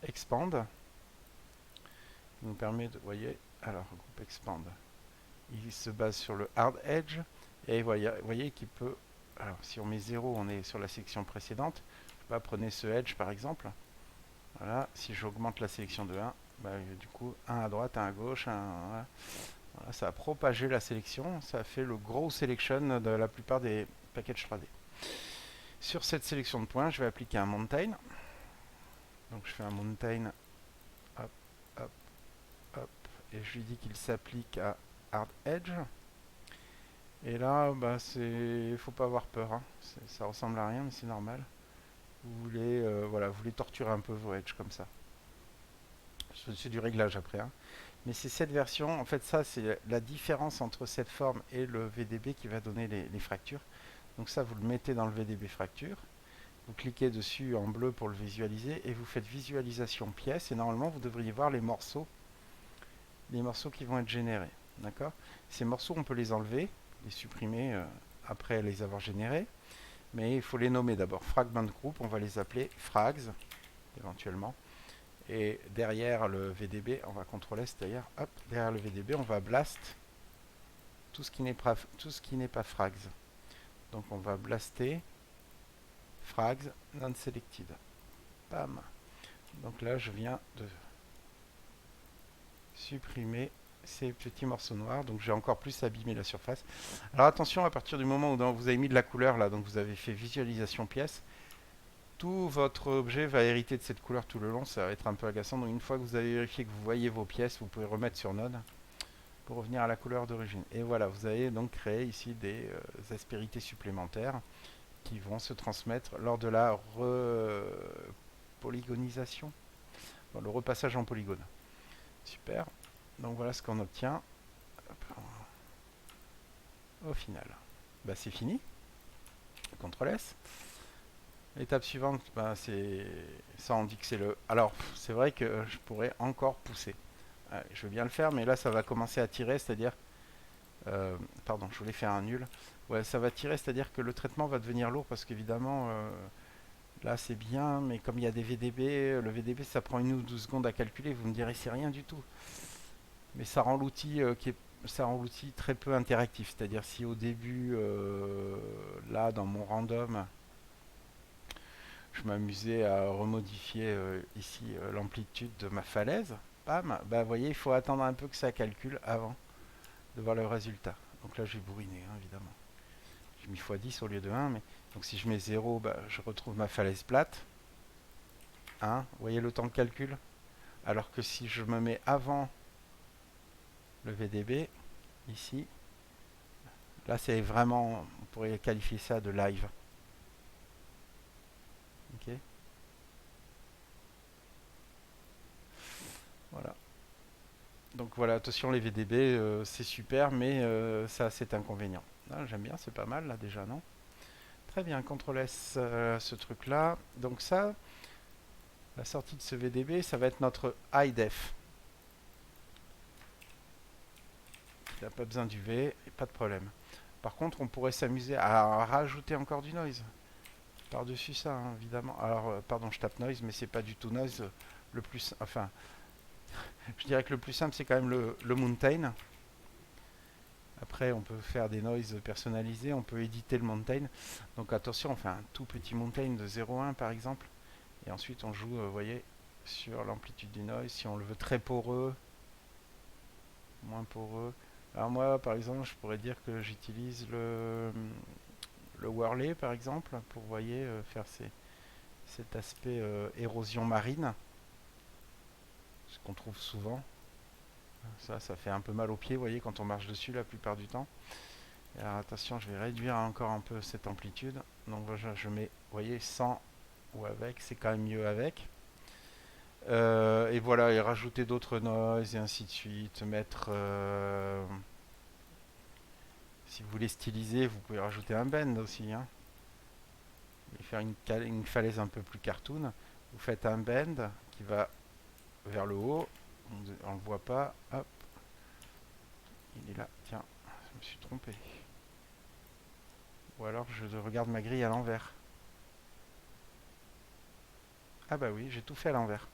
expand. Qui nous permet de, vous voyez, alors groupe expand. Il se base sur le hard edge. Et vous voyez qu'il peut, alors si on met 0, on est sur la sélection précédente. Prenez ce edge par exemple. Voilà, si j'augmente la sélection de 1, du coup, un à droite, un à gauche, voilà. Voilà, ça a propagé la sélection, ça a fait le gros selection de la plupart des packages 3D. Sur cette sélection de points, je vais appliquer un mountain. Donc je fais un mountain, hop, hop, hop, et je lui dis qu'il s'applique à hard edge. Et là, faut pas avoir peur, hein. Ça ressemble à rien, mais c'est normal. Vous voulez, voilà, vous voulez torturer un peu vos edges comme ça. C'est du réglage après, hein. Mais c'est cette version, en fait ça c'est la différence entre cette forme et le VDB qui va donner les fractures. Donc ça vous le mettez dans le VDB fracture, vous cliquez dessus en bleu pour le visualiser et vous faites visualisation pièce et normalement vous devriez voir les morceaux qui vont être générés. D'accord. Ces morceaux on peut les enlever, les supprimer après les avoir générés, mais il faut les nommer d'abord. Fragment group, on va les appeler frags éventuellement. Et derrière le VDB, on va CTRL S d'ailleurs, hop, derrière le VDB, on va blast tout ce qui n'est pas frags. Donc on va blaster frags non selected. Bam. Donc là, je viens de supprimer ces petits morceaux noirs. Donc j'ai encore plus abîmé la surface. Alors attention, à partir du moment où vous avez mis de la couleur là, donc vous avez fait visualisation pièce, tout votre objet va hériter de cette couleur tout le long, ça va être un peu agaçant. Donc une fois que vous avez vérifié que vous voyez vos pièces, vous pouvez remettre sur node pour revenir à la couleur d'origine. Et voilà, vous avez donc créé ici des aspérités supplémentaires qui vont se transmettre lors de la polygonisation, le repassage en polygone. Super. Donc voilà ce qu'on obtient au final. C'est fini. CTRL S. L'étape suivante, ça on dit que c'est le... Alors, c'est vrai que je pourrais encore pousser. Je veux bien le faire, mais là, ça va commencer à tirer, c'est-à-dire Pardon, je voulais faire un nul. Ouais, ça va tirer, c'est-à-dire que le traitement va devenir lourd parce qu'évidemment, là c'est bien, mais comme il y a des VDB, le VDB ça prend 1 ou 2 secondes à calculer, vous me direz c'est rien du tout. Mais ça rend l'outil ça rend l'outil très peu interactif. C'est-à-dire si au début, là dans mon random, je m'amusais à remodifier ici l'amplitude de ma falaise, bam, bah vous voyez, il faut attendre un peu que ça calcule avant de voir le résultat. Donc là j'ai bourriné, hein, évidemment. J'ai mis x10 au lieu de 1, mais donc si je mets 0, bah, je retrouve ma falaise plate. 1, vous voyez le temps de calcul. Alors que si je me mets avant le VDB, ici, là c'est vraiment, on pourrait qualifier ça de live. Ok, voilà. Donc voilà, attention les VDB, c'est super, mais ça a cet inconvénient. Ah, j'aime bien, c'est pas mal là déjà, non? Très bien, CTRL S ce truc là. Donc ça, la sortie de ce VDB, ça va être notre high-def. Il n'a pas besoin du V, et pas de problème. Par contre, on pourrait s'amuser à rajouter encore du noise par-dessus ça, hein, évidemment. Alors, pardon, je tape noise, mais c'est pas du tout noise le plus. Enfin, je dirais que le plus simple, c'est quand même le mountain. Après, on peut faire des noises personnalisés, on peut éditer le mountain. Donc attention, on fait un tout petit mountain de 0,1 par exemple. Et ensuite, on joue, vous voyez, sur l'amplitude du noise. Si on le veut très poreux, moins poreux. Alors moi, par exemple, je pourrais dire que j'utilise le Whirley, par exemple, pour, vous voyez, faire cet aspect érosion marine, ce qu'on trouve souvent. Ça fait un peu mal aux pieds, vous voyez, quand on marche dessus la plupart du temps. Et alors attention, je vais réduire encore un peu cette amplitude. Donc voilà, je mets, vous voyez, sans ou avec, c'est quand même mieux avec. Et voilà, et rajouter d'autres noises et ainsi de suite. Mettre, si vous voulez styliser, vous pouvez rajouter un bend aussi, hein. Et faire une falaise un peu plus cartoon. Vous faites un bend qui va vers le haut. On ne le voit pas. Hop, il est là. Tiens, je me suis trompé. Ou alors je regarde ma grille à l'envers. Ah bah oui, j'ai tout fait à l'envers.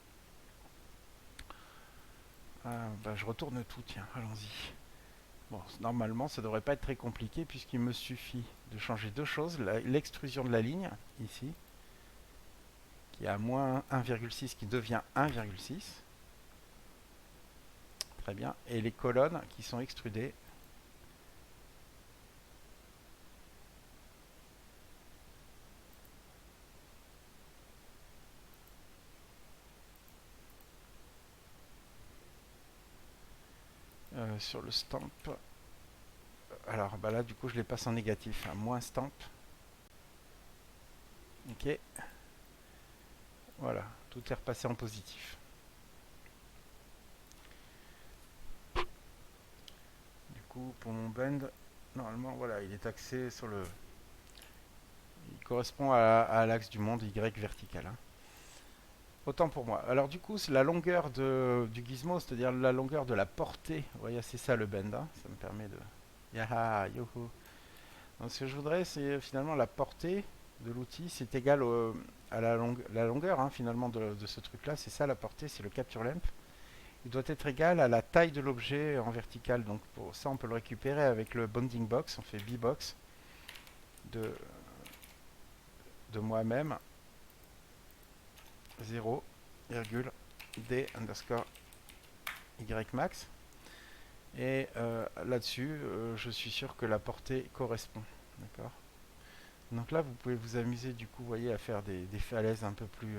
Ah, bah je retourne tout, tiens, allons-y. Bon, normalement, ça devrait pas être très compliqué puisqu'il me suffit de changer deux choses. L'extrusion de la ligne, ici, qui est à moins 1,6 qui devient 1,6. Très bien. Et les colonnes qui sont extrudées. Sur le stamp. Alors bah là, du coup, je les passe en négatif. À moins stamp. Ok. Voilà. Tout est repassé en positif. Du coup, pour mon bend, normalement, voilà, il est axé sur le. Il correspond à l'axe du monde Y vertical, hein. Autant pour moi. Alors du coup, c'est la longueur du gizmo, c'est-à-dire la longueur de la portée. Vous voyez, c'est ça le bend, hein. Ça me permet de. Yaha, yoho. Donc ce que je voudrais, c'est finalement la portée de l'outil, c'est égal à la longueur, hein, finalement de ce truc-là. C'est ça la portée, c'est le capture length. Il doit être égal à la taille de l'objet en vertical. Donc pour ça, on peut le récupérer avec le bounding box. On fait bbox de, de moi-même 0,d underscore ymax. Et là-dessus, je suis sûr que la portée correspond. D'accord. Donc là, vous pouvez vous amuser du coup, vous voyez, à faire des falaises un peu plus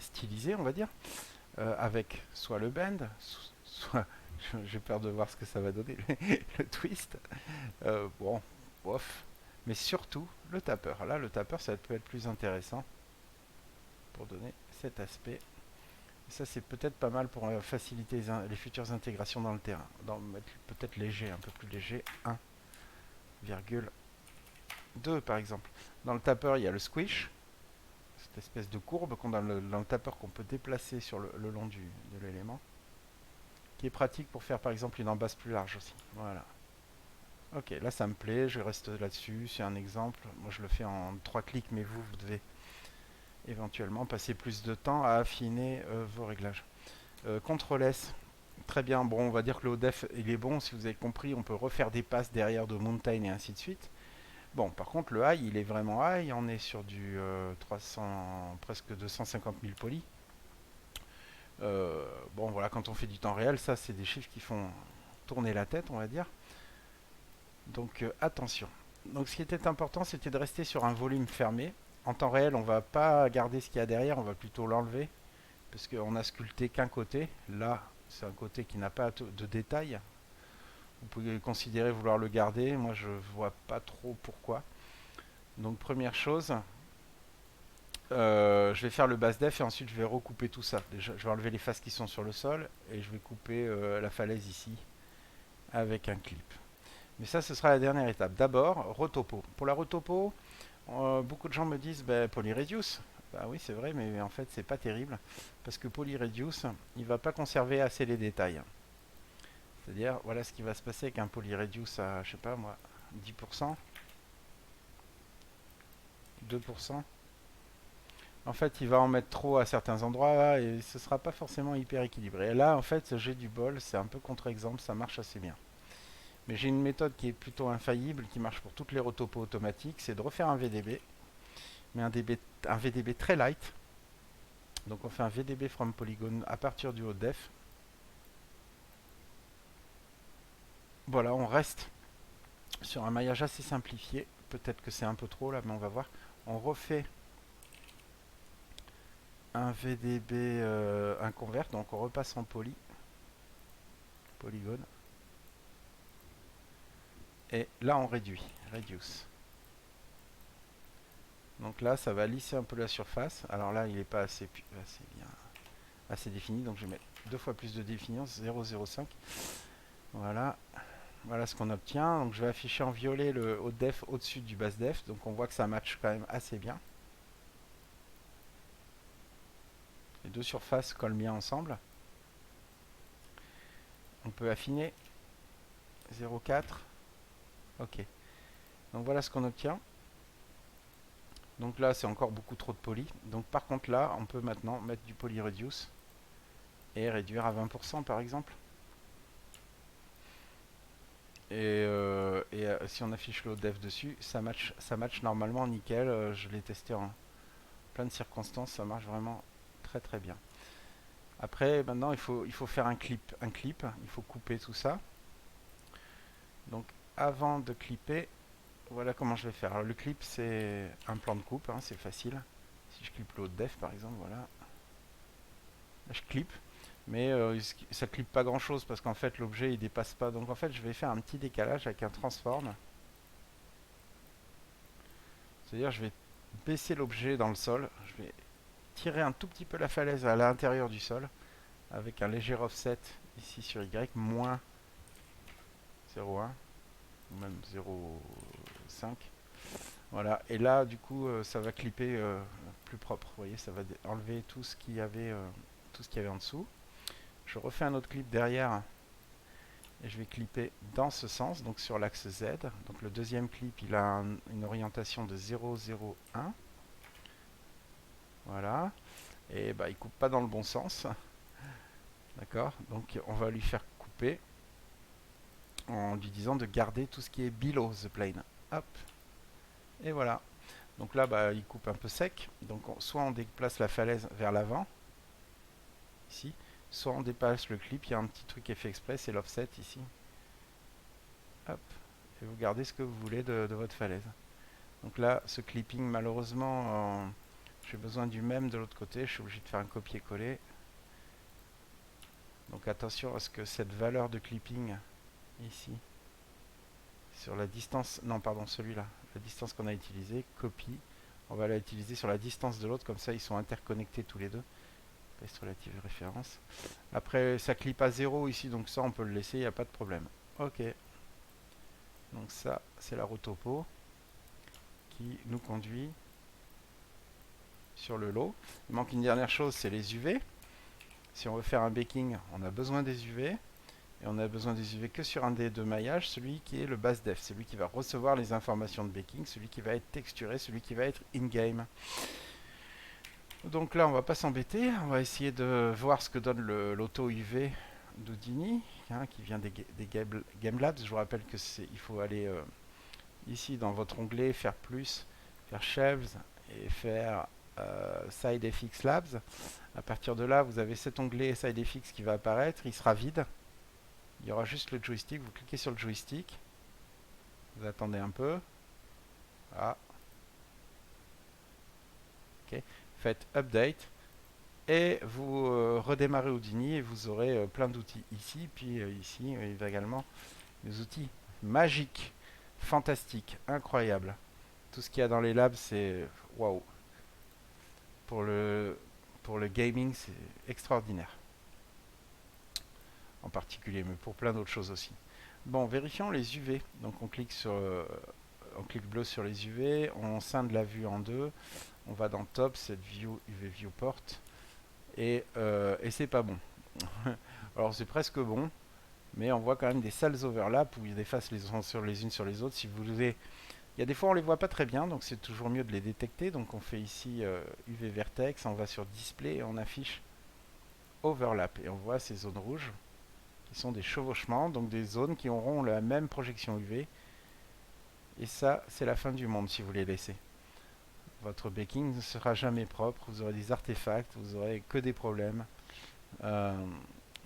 stylisées, on va dire, avec soit le bend, soit, j'ai peur de voir ce que ça va donner, le twist. Bon, bof. Mais surtout, le tapeur. Là, le tapeur, ça peut être plus intéressant pour donner cet aspect. Ça, c'est peut-être pas mal pour faciliter les futures intégrations dans le terrain. Mettre peut-être léger, un peu plus léger, 1,2 par exemple. Dans le tapeur, il y a le squish, cette espèce de courbe qu'on a dans le tapeur qu'on peut déplacer sur le long de l'élément. qui est pratique pour faire par exemple une embase plus large aussi. Voilà. Ok, là ça me plaît, je reste là-dessus, c'est un exemple. Moi je le fais en 3 clics, mais vous devez éventuellement passer plus de temps à affiner vos réglages. CTRL S, très bien, bon on va dire que le def il est bon, si vous avez compris, on peut refaire des passes derrière de mountain et ainsi de suite. Bon, par contre le high il est vraiment high, on est sur du 300, presque 250 000 polis. Bon voilà, quand on fait du temps réel, ça c'est des chiffres qui font tourner la tête on va dire. Donc attention. Donc ce qui était important, c'était de rester sur un volume fermé. En temps réel, on va pas garder ce qu'il y a derrière, on va plutôt l'enlever parce qu'on a sculpté qu'un côté. Là, c'est un côté qui n'a pas de détails. Vous pouvez considérer vouloir le garder. Moi, je vois pas trop pourquoi. Donc première chose, je vais faire le base def et ensuite je vais recouper tout ça. Déjà, je vais enlever les faces qui sont sur le sol et je vais couper la falaise ici avec un clip. Mais ça, ce sera la dernière étape. D'abord, retopo. Pour la retopo, beaucoup de gens me disent bah, polyreduce. Bah oui, c'est vrai, mais en fait, c'est pas terrible parce que polyreduce, il va pas conserver assez les détails. C'est-à-dire, voilà ce qui va se passer avec un polyreduce à, je sais pas moi, 10%, 2%. En fait, il va en mettre trop à certains endroits et ce sera pas forcément hyper équilibré. Et là, en fait, j'ai du bol, c'est un peu contre-exemple, ça marche assez bien. Mais j'ai une méthode qui est plutôt infaillible, qui marche pour toutes les rotopos automatiques, c'est de refaire un VDB, mais un VDB très light. Donc on fait un VDB from polygon à partir du haut def. Voilà, on reste sur un maillage assez simplifié. Peut-être que c'est un peu trop là, mais on va voir. On refait un VDB un convert, donc on repasse en polygone. Et là on réduit, reduce. Donc là ça va lisser un peu la surface. Alors là il n'est pas assez bien, assez défini, donc je vais mettre 2 fois plus de définition, 0,05. Voilà. Voilà ce qu'on obtient. Donc je vais afficher en violet le haut def au-dessus du bas def. Donc on voit que ça match quand même assez bien. Les deux surfaces collent bien ensemble. On peut affiner 0,4. Ok. Donc voilà ce qu'on obtient. Donc là c'est encore beaucoup trop de poly. Donc par contre là on peut maintenant mettre du poly reduce et réduire à 20% par exemple. Et si on affiche le haut def dessus, ça match normalement nickel. Je l'ai testé en plein de circonstances, ça marche vraiment très très bien. Après, maintenant, il faut faire un clip. Il faut couper tout ça. Donc, avant de clipper, voilà comment je vais faire. Alors, le clip, c'est un plan de coupe, hein, c'est facile. Si je clippe le haut def, par exemple, voilà. Là, je clip. Mais ça clippe pas grand chose parce qu'en fait, l'objet, il dépasse pas. Donc, en fait, je vais faire un petit décalage avec un transform. C'est-à-dire, je vais baisser l'objet dans le sol. Je vais tirer un tout petit peu la falaise à l'intérieur du sol avec un léger offset ici sur Y, moins 0,1 ou même 0,5. Voilà, et là du coup ça va clipper plus propre. Vous voyez, ça va enlever tout ce qu'il y avait en dessous. Je refais un autre clip derrière et je vais clipper dans ce sens, donc sur l'axe Z. Donc le deuxième clip il a une orientation de 0,01. Voilà, et bah il coupe pas dans le bon sens. D'accord, donc on va lui faire couper en lui disant de garder tout ce qui est below the plane. Hop, et voilà. Donc là, bah, il coupe un peu sec. Donc soit on déplace la falaise vers l'avant, ici, soit on dépasse le clip. Il y a un petit truc qui est fait exprès, c'est l'offset ici. Hop, et vous gardez ce que vous voulez de votre falaise. Donc là, ce clipping, malheureusement, j'ai besoin du même de l'autre côté. Je suis obligé de faire un copier-coller. Donc attention à ce que cette valeur de clipping, ici, sur la distance, non pardon celui-là, la distance qu'on a utilisée, copie, on va la utiliser sur la distance de l'autre, comme ça ils sont interconnectés tous les deux. Paste relative référence. Après ça clip à 0 ici, donc ça on peut le laisser, il n'y a pas de problème. Ok, donc ça c'est la rotopo qui nous conduit sur le lot. Il manque une dernière chose, c'est les UV. Si on veut faire un baking, on a besoin des UV. Et on a besoin des UV que sur un des deux maillages, celui qui est le base def, celui qui va recevoir les informations de baking, celui qui va être texturé, celui qui va être in-game. Donc là, on va pas s'embêter, on va essayer de voir ce que donne l'auto UV d'Houdini, hein, qui vient des Game Labs. Je vous rappelle que il faut aller ici dans votre onglet, faire plus, faire Shelves et faire SideFX Labs. À partir de là, vous avez cet onglet SideFX qui va apparaître, il sera vide. Il y aura juste le joystick, vous cliquez sur le joystick, vous attendez un peu. Ah, ok. Faites Update et vous redémarrez Houdini et vous aurez plein d'outils ici, puis ici, il y a également des outils magiques, fantastiques, incroyables. Tout ce qu'il y a dans les labs, c'est waouh. Pour le, pour le gaming, c'est extraordinaire. En particulier, mais pour plein d'autres choses aussi. Bon, vérifions les UV. Donc on clique bleu sur les UV, on scinde la vue en deux, on va dans Top, cette View UV Viewport, et c'est pas bon. Alors c'est presque bon, mais on voit quand même des sales overlaps où il y a des faces les unes sur les autres. Si vous voulez, il y a des fois on les voit pas très bien, donc c'est toujours mieux de les détecter. Donc on fait ici UV Vertex, on va sur Display et on affiche Overlap, et on voit ces zones rouges qui sont des chevauchements, donc des zones qui auront la même projection UV. Et ça, c'est la fin du monde si vous les laissez. Votre baking ne sera jamais propre, vous aurez des artefacts, vous aurez que des problèmes. Euh,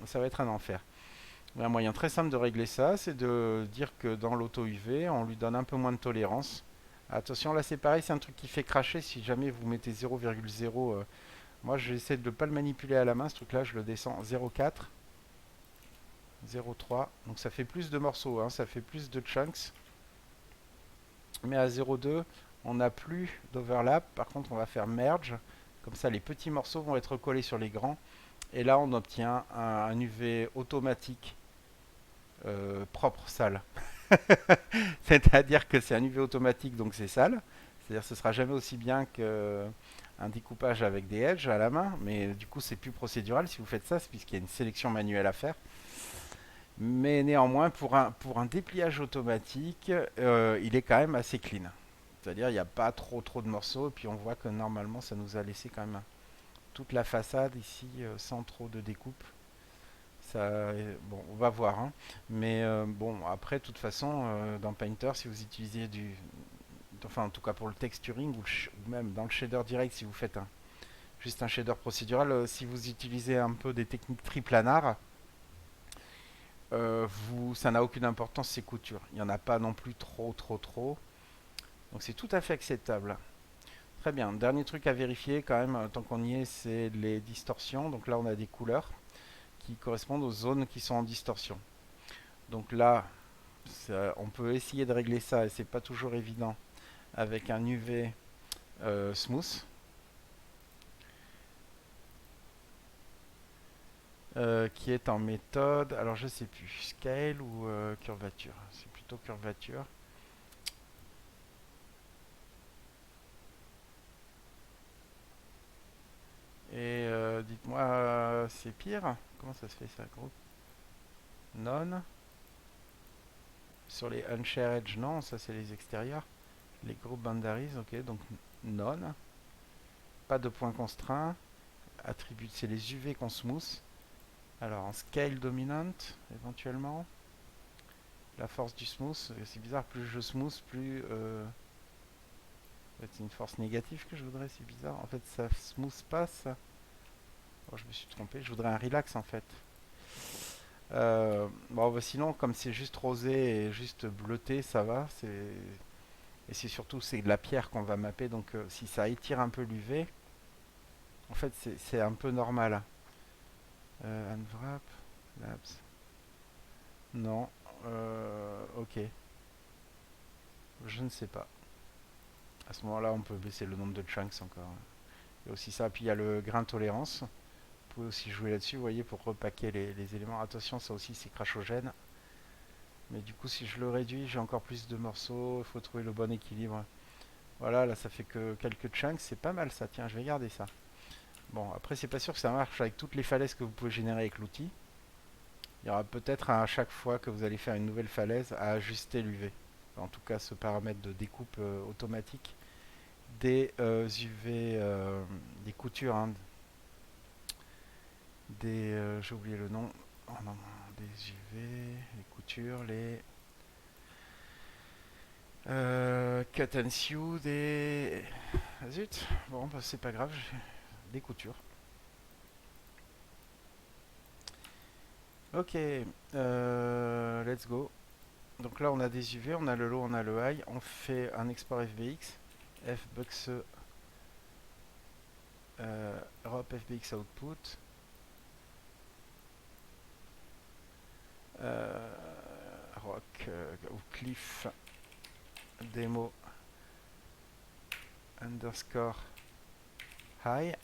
Ça va être un enfer. Un moyen très simple de régler ça, c'est de dire que dans l'auto UV, on lui donne un peu moins de tolérance. Attention, là c'est pareil, c'est un truc qui fait cracher si jamais vous mettez 0,0. Moi j'essaie de ne pas le manipuler à la main, ce truc là je le descends 0,4, 0,3. Donc ça fait plus de morceaux, hein, ça fait plus de chunks. Mais à 0,2, on n'a plus d'overlap. Par contre, on va faire merge. Comme ça, les petits morceaux vont être collés sur les grands. Et là, on obtient un UV automatique propre, sale. C'est-à-dire que c'est un UV automatique, donc c'est sale. C'est-à-dire que ce sera jamais aussi bien qu'un découpage avec des edges à la main. Mais du coup, c'est plus procédural si vous faites ça, puisqu'il y a une sélection manuelle à faire. Mais néanmoins, pour un dépliage automatique, il est quand même assez clean. C'est-à-dire, il n'y a pas trop de morceaux. Et puis, on voit que normalement, ça nous a laissé quand même toute la façade ici sans trop de découpe. Ça, bon, on va voir. Hein. Mais bon, après, de toute façon, dans Painter, si vous utilisez enfin, en tout cas pour le texturing ou même dans le shader direct, si vous faites juste un shader procédural, si vous utilisez un peu des techniques triplanars, ça n'a aucune importance ces coutures. Il n'y en a pas non plus trop. Donc c'est tout à fait acceptable. Très bien. Dernier truc à vérifier quand même, tant qu'on y est, c'est les distorsions. Donc là, on a des couleurs qui correspondent aux zones qui sont en distorsion. Donc là, on peut essayer de régler ça et c'est pas toujours évident avec un UV smooth. Qui est en méthode, alors je sais plus, scale ou curvature. C'est plutôt curvature. Et dites-moi, c'est pire? Comment ça se fait ça, groupe? Non. Sur les unshare edge, non, ça c'est les extérieurs. Les group boundaries, ok, donc non. Pas de point constraint. Attribut, c'est les UV qu'on smooth. Alors en scale dominante, éventuellement. La force du smooth, c'est bizarre, plus je smooth, plus... c'est une force négative que je voudrais, c'est bizarre. En fait, ça smooth pas, ça. Oh, je me suis trompé, je voudrais un relax en fait. Bon, bah, sinon, comme c'est juste rosé et juste bleuté, ça va. Et c'est surtout c'est de la pierre qu'on va mapper, donc si ça étire un peu l'UV, en fait c'est un peu normal. Unwrap, Labs. Non. Ok. Je ne sais pas. À ce moment-là, on peut baisser le nombre de chunks encore. Il y a aussi ça. Puis il y a le grain de tolérance. Vous pouvez aussi jouer là-dessus, vous voyez, pour repacker les éléments. Attention, ça aussi c'est crachogène. Mais du coup, si je le réduis, j'ai encore plus de morceaux. Il faut trouver le bon équilibre. Voilà, là ça fait que quelques chunks. C'est pas mal ça. Tiens, je vais garder ça. Bon, après, c'est pas sûr que ça marche avec toutes les falaises que vous pouvez générer avec l'outil. Il y aura peut-être à chaque fois que vous allez faire une nouvelle falaise à ajuster l'UV. En tout cas, ce paramètre de découpe automatique des UV, des coutures, hein, j'ai oublié le nom. Oh non, des UV, les coutures, les cut and sew, des... Ah, zut, bon, bah, c'est pas grave, des coutures. Ok, let's go. Donc là, on a des UV, on a le low, on a le high. On fait un export FBX. FBX Europe FBX output. Rock ou cliff demo underscore high.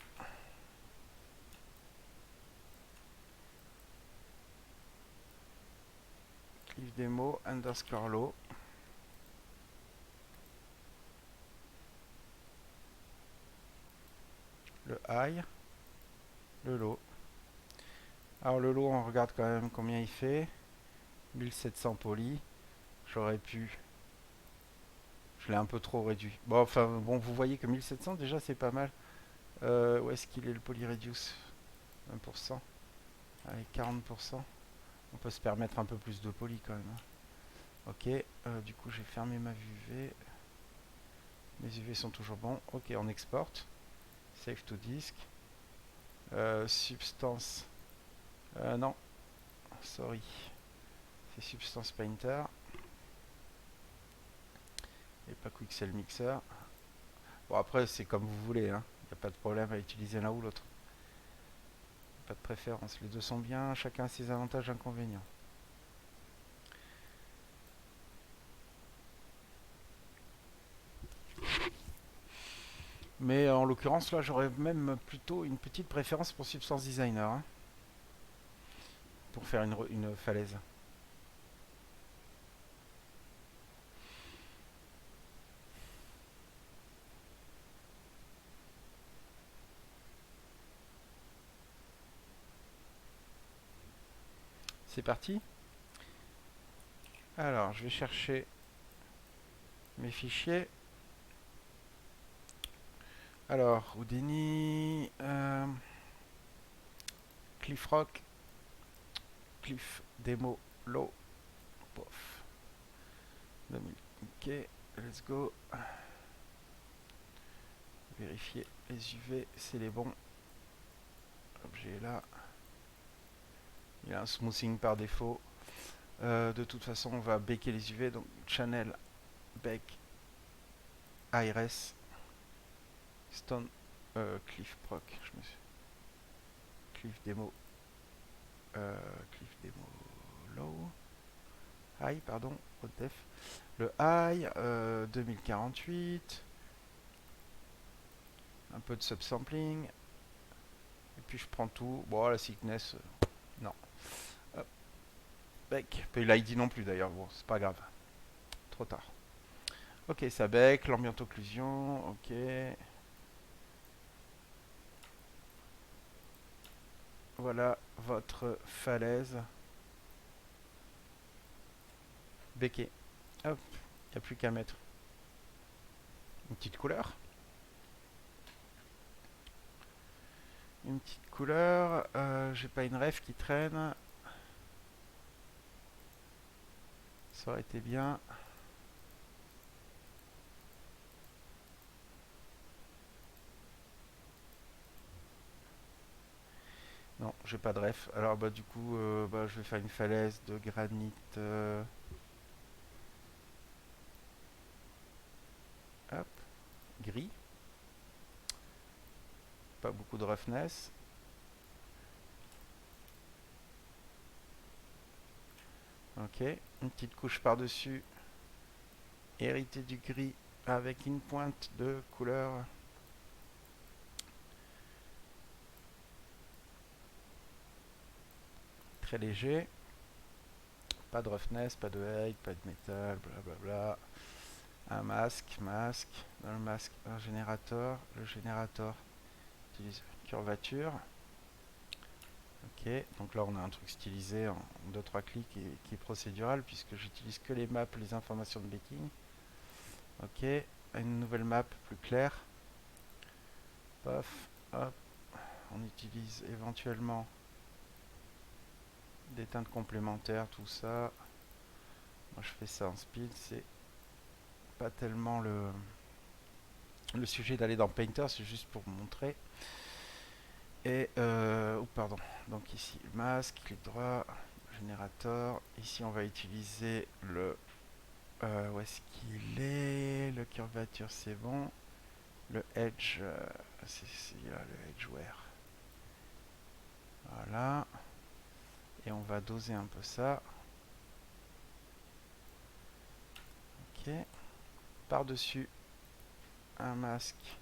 Cliff demo underscore low. Le high, le low. Alors le low, on regarde quand même combien il fait. 1700 poly. J'aurais pu. Je l'ai un peu trop réduit. Bon, enfin, bon, vous voyez que 1700 déjà c'est pas mal. Où est-ce qu'il est le poly reduce? 20%. Allez, 40%. On peut se permettre un peu plus de poly quand même, hein. Ok, du coup j'ai fermé ma UV. Mes UV sont toujours bons. Ok, on exporte. Save to disk. Substance. Non, sorry. C'est Substance Painter. Et pas Quixel Mixer. Bon, après, c'est comme vous voulez, hein. Il n'y a pas de problème à utiliser l'un ou l'autre. Pas de préférence. Les deux sont bien, chacun a ses avantages et inconvénients. Mais en l'occurrence, là, j'aurais même plutôt une petite préférence pour Substance Designer, hein, pour faire une falaise. C'est parti. Alors, je vais chercher mes fichiers. Alors, Houdini, Cliff Rock, Cliff Demo Low, pof. 2000. Ok, let's go. Vérifier les UV, c'est les bons. Objet là. Il y a un smoothing par défaut. De toute façon, on va baker les UV. Donc, channel, bake, IRS, stone, cliff proc. Je me suis... Cliff demo, cliff demo low. High, pardon, haute def. Le high, 2048. Un peu de subsampling. Et puis je prends tout. Bon, la thickness, non. Hop, bec. Pas eu l'ID non plus d'ailleurs. Bon, c'est pas grave. Trop tard. Ok, ça bec. L'ambient occlusion. Ok. Voilà votre falaise becquée. Hop, il n'y a plus qu'à mettre une petite couleur. Une petite couleur. J'ai pas une ref qui traîne. Ça aurait été bien. Non, j'ai pas de ref. Alors bah du coup, bah, je vais faire une falaise de granit. Hop, gris. Pas beaucoup de roughness. Ok, une petite couche par-dessus. Hérité du gris avec une pointe de couleur. Très léger. Pas de roughness, pas de height, pas de métal, blablabla. Un masque. Dans le masque, un générateur. Le générateur utilise curvature. Ok, donc là on a un truc stylisé en deux trois clics et qui est procédural puisque j'utilise que les maps, les informations de baking. Ok, une nouvelle map plus claire. Paf, hop, on utilise éventuellement des teintes complémentaires, tout ça. Moi je fais ça en speed, c'est pas tellement le sujet d'aller dans Painter, c'est juste pour vous montrer. Et, oh pardon, donc ici masque, clic droit, générateur. Ici on va utiliser le, où est-ce qu'il est? Le curvature c'est bon. Le edge, c'est là le edgeware. Voilà. Et on va doser un peu ça. Ok. Par-dessus un masque.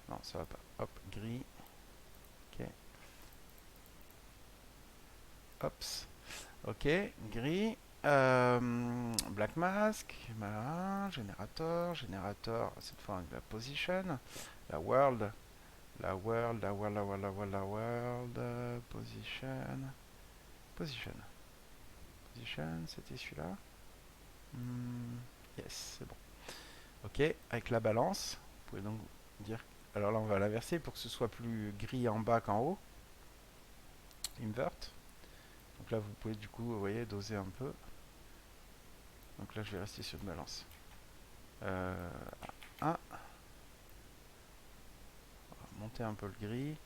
Non, ça va pas. Hop, gris. Ok. Hops. Ok, gris. Black mask. Voilà. Générateur. Générateur. Cette fois avec la position. La world. La world. La world. La world. La world. La world. Position. Position. Position. C'était celui-là. Yes, c'est bon. Ok, avec la balance, vous pouvez donc dire. Alors là, on va l'inverser pour que ce soit plus gris en bas qu'en haut. Invert. Donc là, vous pouvez du coup, vous voyez, doser un peu. Donc là, je vais rester sur une balance. 1. On va monter un peu le gris.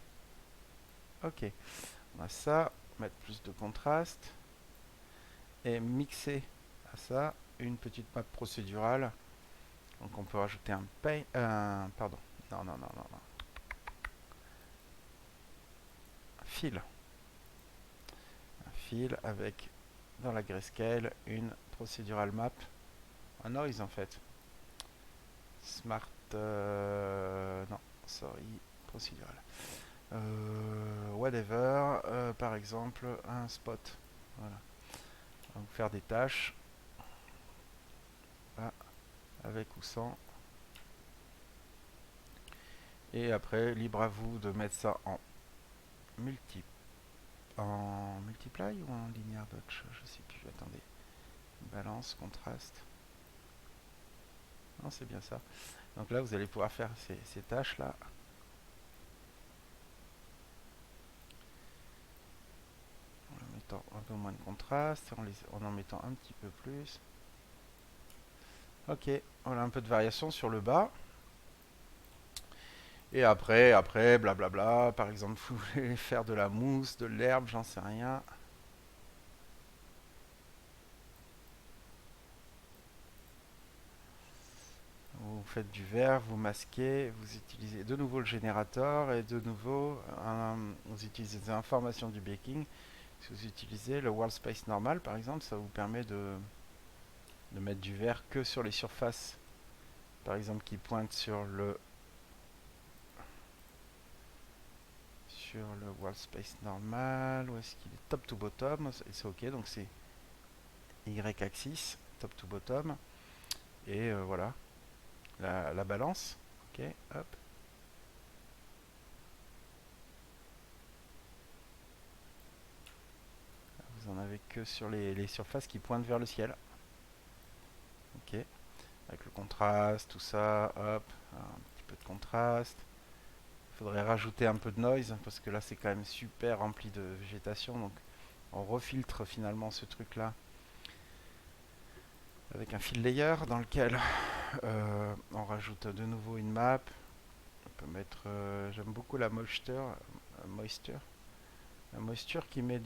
Ok, on a ça. Mettre plus de contraste. Et mixer à ça une petite map procédurale. Donc on peut rajouter un paint. Pardon. Non, non, non, non, non. Fil. Un fil avec dans la grayscale une procedural map. Un noise en fait. Smart. Non, sorry. Procedural. Whatever. Par exemple, un spot. Voilà. On va vous faire des tâches. Là, avec ou sans. Et après, libre à vous de mettre ça en multi. En multiply ou en linéaire dodge? Je sais plus. Attendez. Balance, contraste. Non, c'est bien ça. Donc là, vous allez pouvoir faire ces tâches-là. En mettant un peu moins de contraste, en en mettant un petit peu plus. Ok, voilà un peu de variation sur le bas. Et après, blablabla. Par exemple, vous voulez faire de la mousse, de l'herbe, j'en sais rien. Vous faites du verre, vous masquez, vous utilisez de nouveau le générateur et de nouveau, vous utilisez des informations du baking. Si vous utilisez le world space normal, par exemple, ça vous permet de mettre du verre que sur les surfaces, par exemple, qui pointent sur le world space normal. Où est-ce qu'il est? Top to bottom, et c'est ok, donc c'est y-axis, top to bottom. Et voilà, la balance. Ok, hop. Vous en avez que sur les surfaces qui pointent vers le ciel. Ok, avec le contraste, tout ça, hop, un petit peu de contraste. Il faudrait rajouter un peu de noise parce que là c'est quand même super rempli de végétation, donc on refiltre finalement ce truc là avec un fill layer dans lequel on rajoute de nouveau une map. On peut mettre, j'aime beaucoup moisture, la moisture qui met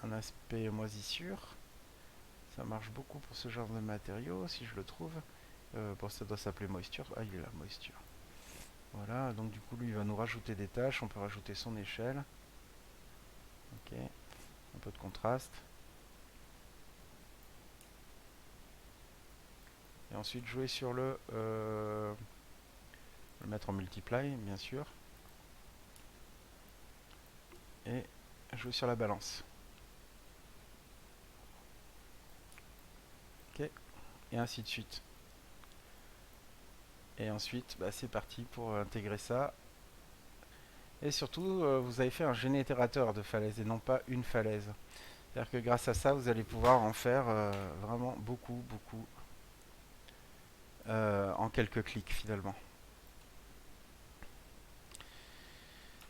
un aspect moisissure. Ça marche beaucoup pour ce genre de matériaux si je le trouve. Bon, ça doit s'appeler moisture. Ah, il est là, moisture. Voilà, donc du coup, lui, il va nous rajouter des tâches. On peut rajouter son échelle. Ok, un peu de contraste. Et ensuite, jouer sur le mettre en multiply, bien sûr. Et jouer sur la balance. Ok, et ainsi de suite. Et ensuite, bah, c'est parti pour intégrer ça. Et surtout, vous avez fait un générateur de falaise et non pas une falaise. C'est-à-dire que grâce à ça, vous allez pouvoir en faire vraiment beaucoup, beaucoup en quelques clics finalement.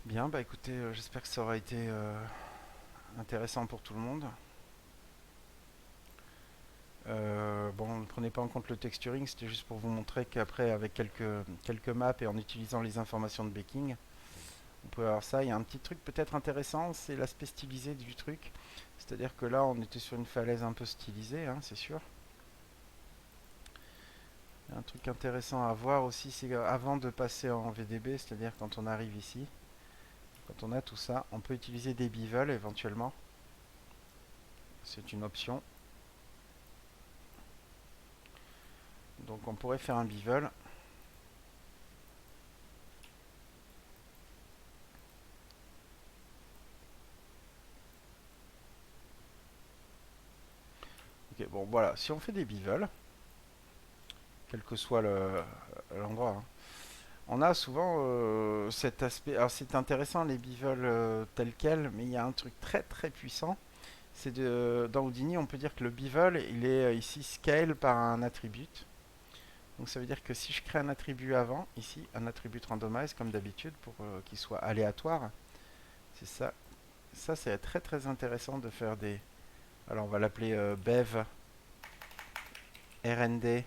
Bien, bah écoutez, j'espère que ça aura été intéressant pour tout le monde. Bon, ne prenez pas en compte le texturing, c'était juste pour vous montrer qu'après, avec quelques maps et en utilisant les informations de baking, on peut avoir ça. Il y a un petit truc peut-être intéressant, c'est l'aspect stylisé du truc. C'est-à-dire que là, on était sur une falaise un peu stylisée, hein, c'est sûr. Il y a un truc intéressant à voir aussi, c'est avant de passer en VDB, c'est-à-dire quand on arrive ici, quand on a tout ça, on peut utiliser des bevels éventuellement. C'est une option. Donc on pourrait faire un bevel. Ok, bon voilà, si on fait des bevels, quel que soit l'endroit, hein, on a souvent cet aspect. Alors c'est intéressant les bevels tels quels, mais il y a un truc très très puissant. C'est dans Houdini, on peut dire que le bevel, il est ici scale par un attribute. Donc ça veut dire que si je crée un attribut avant, ici, un attribut randomize comme d'habitude pour qu'il soit aléatoire, c'est ça. Ça c'est très très intéressant de faire des. Alors on va l'appeler bev rnd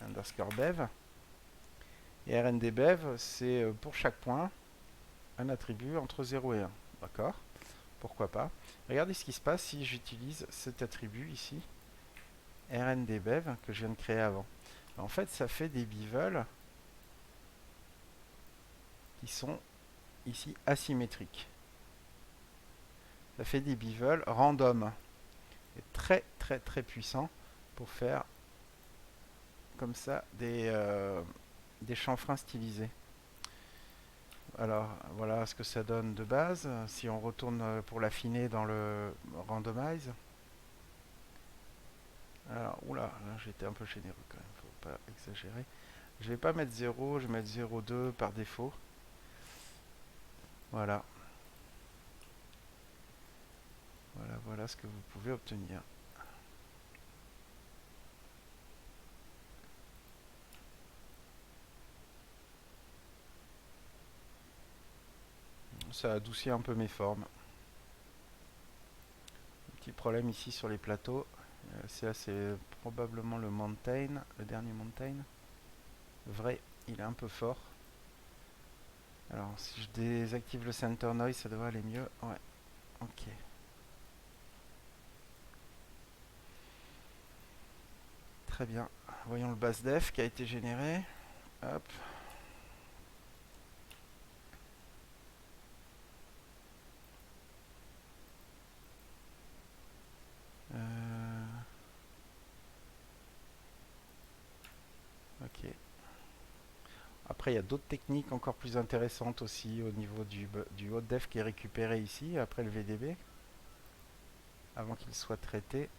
underscore bev. Et rnd bev, c'est pour chaque point un attribut entre 0 et 1. D'accord? Pourquoi pas? Regardez ce qui se passe si j'utilise cet attribut ici, rndbev, que je viens de créer avant. En fait, ça fait des bevels qui sont ici asymétriques. Ça fait des bevels random. Et très très très puissant pour faire comme ça des chanfreins stylisés. Alors voilà ce que ça donne de base. Si on retourne pour l'affiner dans le randomize. Alors, oula, là j'étais un peu généreux quand même, faut pas exagérer. Je vais pas mettre 0, je vais mettre 0,2 par défaut. Voilà. Voilà ce que vous pouvez obtenir. Ça adoucit un peu mes formes. Petit problème ici sur les plateaux. C'est probablement le mountain, le dernier mountain. Vrai, il est un peu fort. Alors si je désactive le center noise, ça devrait aller mieux. Ouais, ok. Très bien. Voyons le base def qui a été généré. Hop. Euh, ok. Après, il y a d'autres techniques encore plus intéressantes aussi au niveau du haut def qui est récupéré ici, après le VDB, avant qu'il soit traité.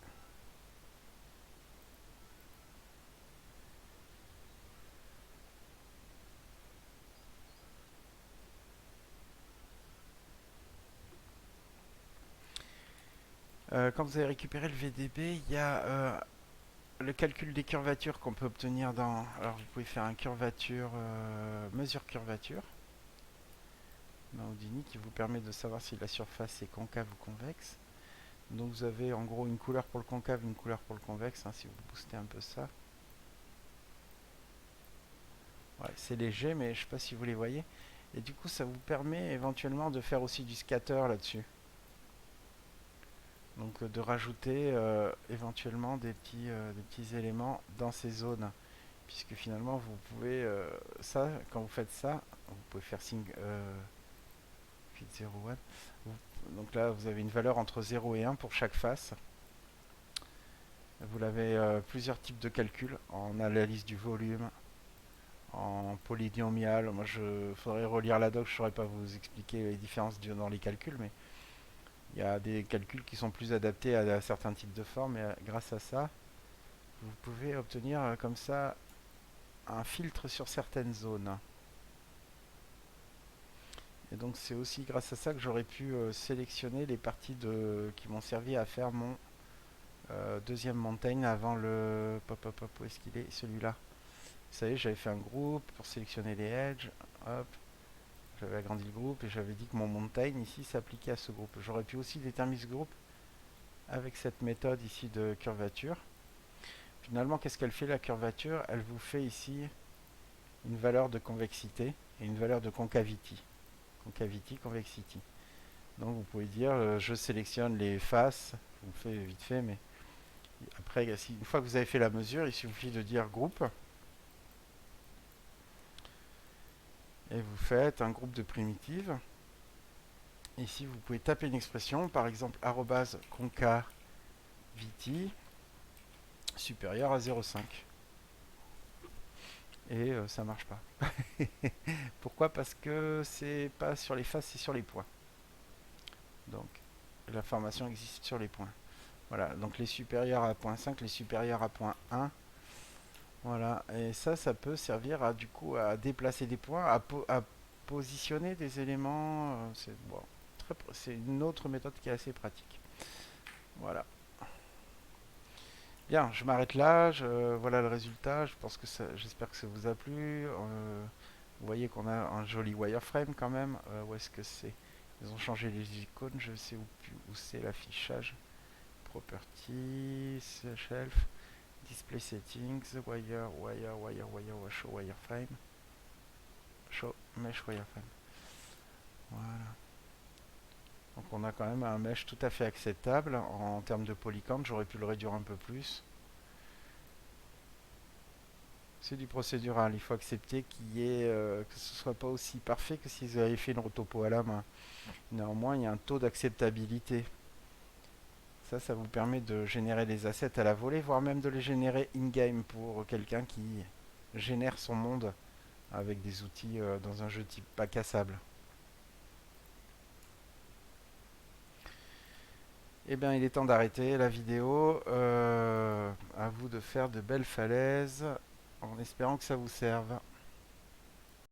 Quand vous avez récupéré le VDB, il y a le calcul des curvatures qu'on peut obtenir dans. Alors, vous pouvez faire un curvature, mesure curvature dans Houdini qui vous permet de savoir si la surface est concave ou convexe. Donc, vous avez en gros une couleur pour le concave, une couleur pour le convexe, hein, si vous boostez un peu ça. Ouais, c'est léger, mais je ne sais pas si vous les voyez. Et du coup, ça vous permet éventuellement de faire aussi du scatter là-dessus. Donc de rajouter éventuellement des petits éléments dans ces zones. Puisque finalement, vous pouvez, ça, quand vous faites ça, vous pouvez faire fit 0, 1. Donc là, vous avez une valeur entre 0 et 1 pour chaque face. Vous avez plusieurs types de calculs en analyse du volume, en polynomial. Moi, je faudrait relire la doc, je ne saurais pas vous expliquer les différences dans les calculs, mais il y a des calculs qui sont plus adaptés à certains types de formes, et grâce à ça, vous pouvez obtenir comme ça un filtre sur certaines zones. Et donc c'est aussi grâce à ça que j'aurais pu sélectionner les parties qui m'ont servi à faire mon deuxième montagne avant le... Pop, pop, pop, où est-ce qu'il est? Celui-là. Vous savez, j'avais fait un groupe pour sélectionner les edges. Hop, j'avais agrandi le groupe et j'avais dit que mon montagne ici s'appliquait à ce groupe. J'aurais pu aussi déterminer ce groupe avec cette méthode ici de curvature. Finalement, qu'est-ce qu'elle fait la curvature? Elle vous fait ici une valeur de convexité et une valeur de concavity. Concavity, convexity. Donc vous pouvez dire, je sélectionne les faces, je vous le fais vite fait, mais après, une fois que vous avez fait la mesure, il suffit de dire groupe, et vous faites un groupe de primitives. Ici, vous pouvez taper une expression, par exemple, arrobase concavity supérieur à 0,5. Et ça marche pas. Pourquoi? Parce que c'est pas sur les faces, c'est sur les points. Donc, l'information existe sur les points. Voilà, donc les supérieurs à 0,5, les supérieurs à 0,1. Voilà, et ça peut servir à du coup à déplacer des points, à positionner des éléments. C'est bon, c'est une autre méthode qui est assez pratique. Voilà. Bien, je m'arrête là. Voilà le résultat. Je pense que j'espère que ça vous a plu. Vous voyez qu'on a un joli wireframe quand même. Où est-ce que c'est? Ils ont changé les icônes. Je sais où c'est l'affichage. Properties, shelf. Display settings, wire, show wireframe, show mesh wireframe. Voilà. Donc on a quand même un mesh tout à fait acceptable en termes de polycount. J'aurais pu le réduire un peu plus. C'est du procédural. Il faut accepter que ce soit pas aussi parfait que si vous avez fait une rotopo à la main. Néanmoins, il y a un taux d'acceptabilité. Ça vous permet de générer des assets à la volée, voire même de les générer in-game pour quelqu'un qui génère son monde avec des outils dans un jeu type bac à sable. Eh bien, il est temps d'arrêter la vidéo. À vous de faire de belles falaises en espérant que ça vous serve.